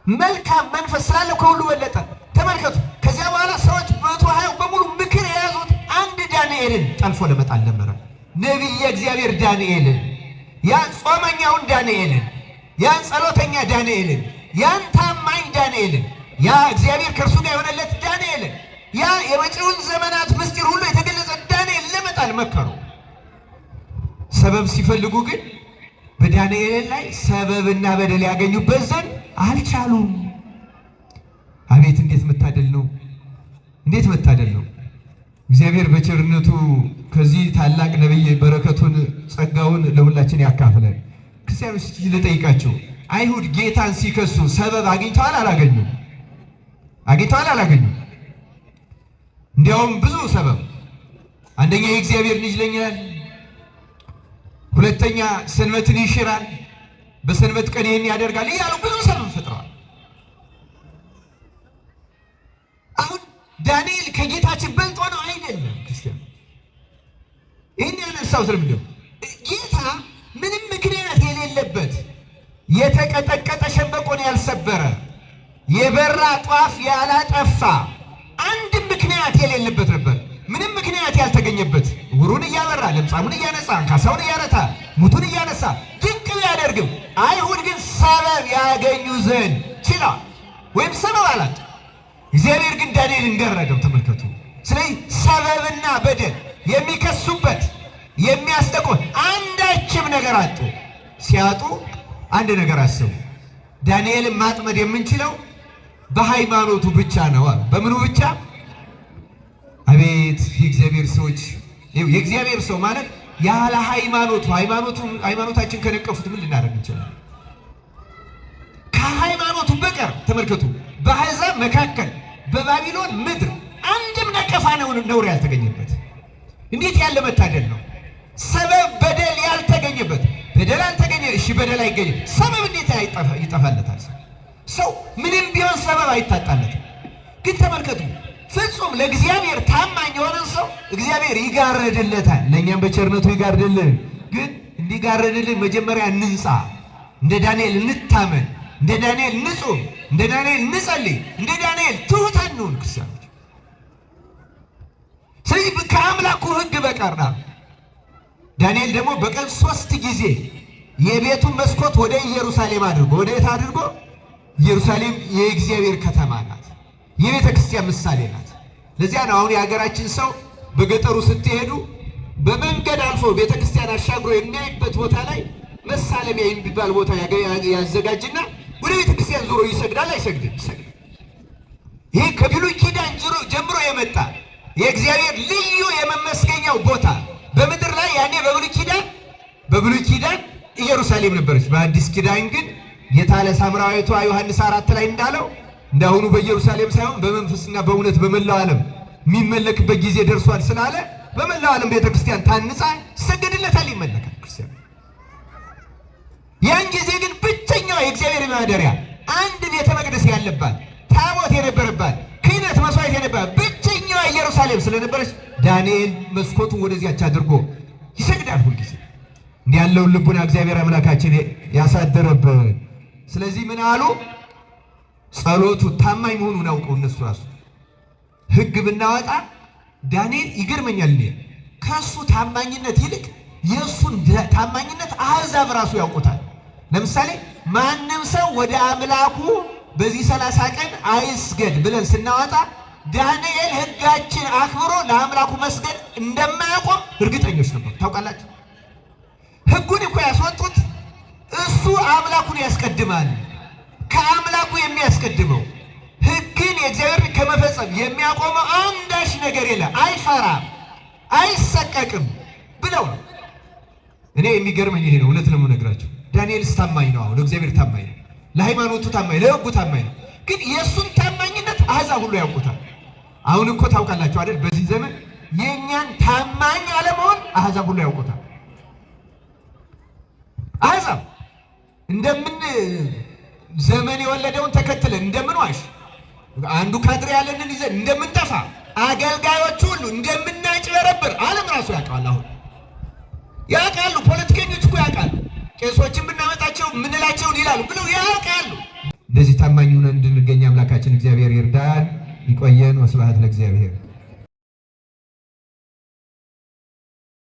መልካም መንፈስ ስላለው ከሁሉ በለጠ። ተመልከቱ። ከዚያ በኋላ ሰዎች 120 በሙሉ ምክር የያዙት አንድ ዳንኤልን ጠልፎ ለመጣል ነበረ። ነቢየ እግዚአብሔር ዳንኤልን፣ ያን ጾመኛውን ዳንኤልን፣ ያን ጸሎተኛ ዳንኤልን፣ ያን ታማኝ ዳንኤልን፣ ያ እግዚአብሔር ከእርሱ ጋር የሆነለት ዳንኤልን፣ ያ የመጪውን ዘመናት ምስጢር ሁሉ የተገለጸ ዳንኤል ለመጣል መከሩ። ሰበብ ሲፈልጉ ግን በዳንኤል ላይ ሰበብና በደል ያገኙበት ዘንድ አልቻሉም። አቤት እንዴት መታደል ነው! እንዴት መታደል ነው! እግዚአብሔር በቸርነቱ ከዚህ ታላቅ ነቢይ በረከቱን ጸጋውን ለሁላችን ያካፍለን። ክርስቲያኖች ልጠይቃቸው፣ አይሁድ ጌታን ሲከሱ ሰበብ አግኝተዋል አላገኙም? አግኝተዋል አላገኙም? እንዲያውም ብዙ ሰበብ። አንደኛ የእግዚአብሔር ልጅ ነኝ ይላል፣ ሁለተኛ ሰንበትን ይሽራል፣ በሰንበት ቀን ይህን ያደርጋል እያሉ ብዙ ሰበብ ፈጥረዋል። አሁን ዳንኤል ከጌታችን በልጦ ነው አይደለም? ክርስቲያን ይህን ያነሳው ስለምንድነው? ጌታ ምንም ምክንያት የሌለበት የተቀጠቀጠ ሸንበቆን ያልሰበረ የበራ ጧፍ ያላጠፋ አንድም ምክንያት የሌለበት ነበር። ምንም ምክንያት ያልተገኘበት ዕውሩን እያበራ ለምጻሙን እያነጻ አንካሳውን እያረታ ሙቱን እያነሳ ድንቅ ቢያደርግም አይሁድ ግን ሰበብ ያገኙ ዘንድ ችለዋል፣ ወይም ሰበብ አላጡ። እግዚአብሔር ግን ዳንኤል እንደረገው ተመልከቱ። ስለዚህ ሰበብና በደል የሚከሱበት የሚያስጠቁት አንዳችም ነገር አጡ። ሲያጡ አንድ ነገር አሰቡ። ዳንኤልን ማጥመድ የምንችለው በሃይማኖቱ ብቻ ነው አሉ። በምኑ ብቻ? አቤት የእግዚአብሔር ሰዎች! የእግዚአብሔር ሰው ማለት ያለ ሃይማኖታችን ከነቀፉት ምን ልናደርግ እንችላለን? ከሃይማኖቱ በቀር ተመልከቱ፣ በአሕዛብ መካከል በባቢሎን ምድር አንድም ነቀፋ ነውር ያልተገኘበት እንዴት ያለ መታደል ነው! ሰበብ በደል ያልተገኘበት። በደል አልተገኘ፣ እሺ በደል አይገኝም። ሰበብ እንዴት ይጠፋለታል? ሰው ምንም ቢሆን ሰበብ አይታጣለትም። ግን ተመልከቱ፣ ፍጹም ለእግዚአብሔር ታማኝ የሆነ ሰው እግዚአብሔር ይጋረድለታል። ለእኛም በቸርነቱ ይጋርድልን። ግን እንዲጋረድልን መጀመሪያ እንንጻ፣ እንደ ዳንኤል እንታመን፣ እንደ ዳንኤል ንጹም፣ እንደ ዳንኤል እንጸልይ፣ እንደ ዳንኤል ትሑታን እንሁን ክርስቲያኖች። ስለዚህ ከአምላኩ ሕግ በቀርና ዳንኤል ደግሞ በቀን 3 ጊዜ የቤቱን መስኮት ወደ ኢየሩሳሌም አድርጎ ወደ የት አድርጎ? ኢየሩሳሌም የእግዚአብሔር ከተማ ናት፣ የቤተ ክርስቲያን ምሳሌ ናት። ለዚያ ነው አሁን የሀገራችን ሰው በገጠሩ ስትሄዱ በመንገድ አልፎ ቤተ ክርስቲያን አሻግሮ የሚያይበት ቦታ ላይ መሳለሚያ የሚባል ቦታ ያዘጋጅና ወደ ቤተ ክርስቲያን ዞሮ ይሰግዳል። አይሰግድም? ይሰግዳል። ይሄ ከብሉይ ኪዳን ጀምሮ የመጣ የእግዚአብሔር ልዩ የመመስገኛው ቦታ በምድር ላይ ያኔ በብሉይ ኪዳን ኢየሩሳሌም ነበረች። በአዲስ ኪዳን ግን ጌታ ለሳምራዊቷ ዮሐንስ 4 ላይ እንዳለው እንዳሁኑ በኢየሩሳሌም ሳይሆን በመንፈስና በእውነት በመላው ዓለም የሚመለክበት ጊዜ ደርሷል ስላለ በመላው ዓለም ቤተክርስቲያን ታንጻ ይሰገድለታል፣ ይመለካል ክርስቲያን። ያን ጊዜ ግን ብቸኛው የእግዚአብሔር ማደሪያ አንድ ቤተ መቅደስ ያለባት ታቦት የነበረባት ክህነት መስዋዕት የነበረባት ብቸኛው ኢየሩሳሌም ስለነበረች ዳንኤል መስኮቱን ወደዚያች አድርጎ ይሰግዳል ሁልጊዜ። እንዲህ ያለውን ልቡና እግዚአብሔር አምላካችን ያሳደረብን። ስለዚህ ምን አሉ? ጸሎቱ ታማኝ መሆኑን አውቀው እነሱ ራሱ ሕግ ብናወጣ ዳንኤል ይገርመኛል። ከሱ ታማኝነት ይልቅ የእሱን ታማኝነት አሕዛብ ራሱ ያውቁታል። ለምሳሌ ማንም ሰው ወደ አምላኩ በዚህ 30 ቀን አይስገድ ብለን ስናወጣ ዳንኤል ሕጋችን አክብሮ ለአምላኩ መስገድ እንደማያቆም እርግጠኞች ነበር። ታውቃላችሁ? ሕጉን እኮ ያስወጡት እሱ አምላኩን ያስቀድማል። ከአምላኩ የሚያስቀድመው ሕግን የእግዚአብሔር ከመፈጸም የሚያቆመው አንዳች ነገር የለም። አይፈራም፣ አይሰቀቅም ብለው ነው። እኔ የሚገርመኝ ይሄ ነው። እውነት ነው የምነግራቸው። ዳንኤልስ ታማኝ ነው። አሁን እግዚአብሔር ታማኝ ነው፣ ለሃይማኖቱ ታማኝ፣ ለሕጉ ታማኝ ነው። ግን የእሱን ታማኝነት አሕዛብ ሁሉ ያውቁታል። አሁን እኮ ታውቃላችሁ አይደል? በዚህ ዘመን የእኛን ታማኝ አለመሆን አሕዛብ ሁሉ ያውቁታል። አሕዛብ እንደምን ዘመን የወለደውን ተከትለን እንደምንዋሽ፣ አንዱ ካድሬ ያለንን ይዘን እንደምንጠፋ፣ አገልጋዮች ሁሉ እንደምናጭበረብር ዓለም ራሱ ያውቃል። አሁን ያውቃሉ። ፖለቲከኞች እኮ ያውቃሉ። ቄሶችን ብናመጣቸው ምንላቸውን ይላሉ ብለው ያውቃሉ። እንደዚህ ታማኝ ሆነን እንድንገኝ አምላካችን እግዚአብሔር ይርዳን። ይቆየን። ወስብሐት ለእግዚአብሔር።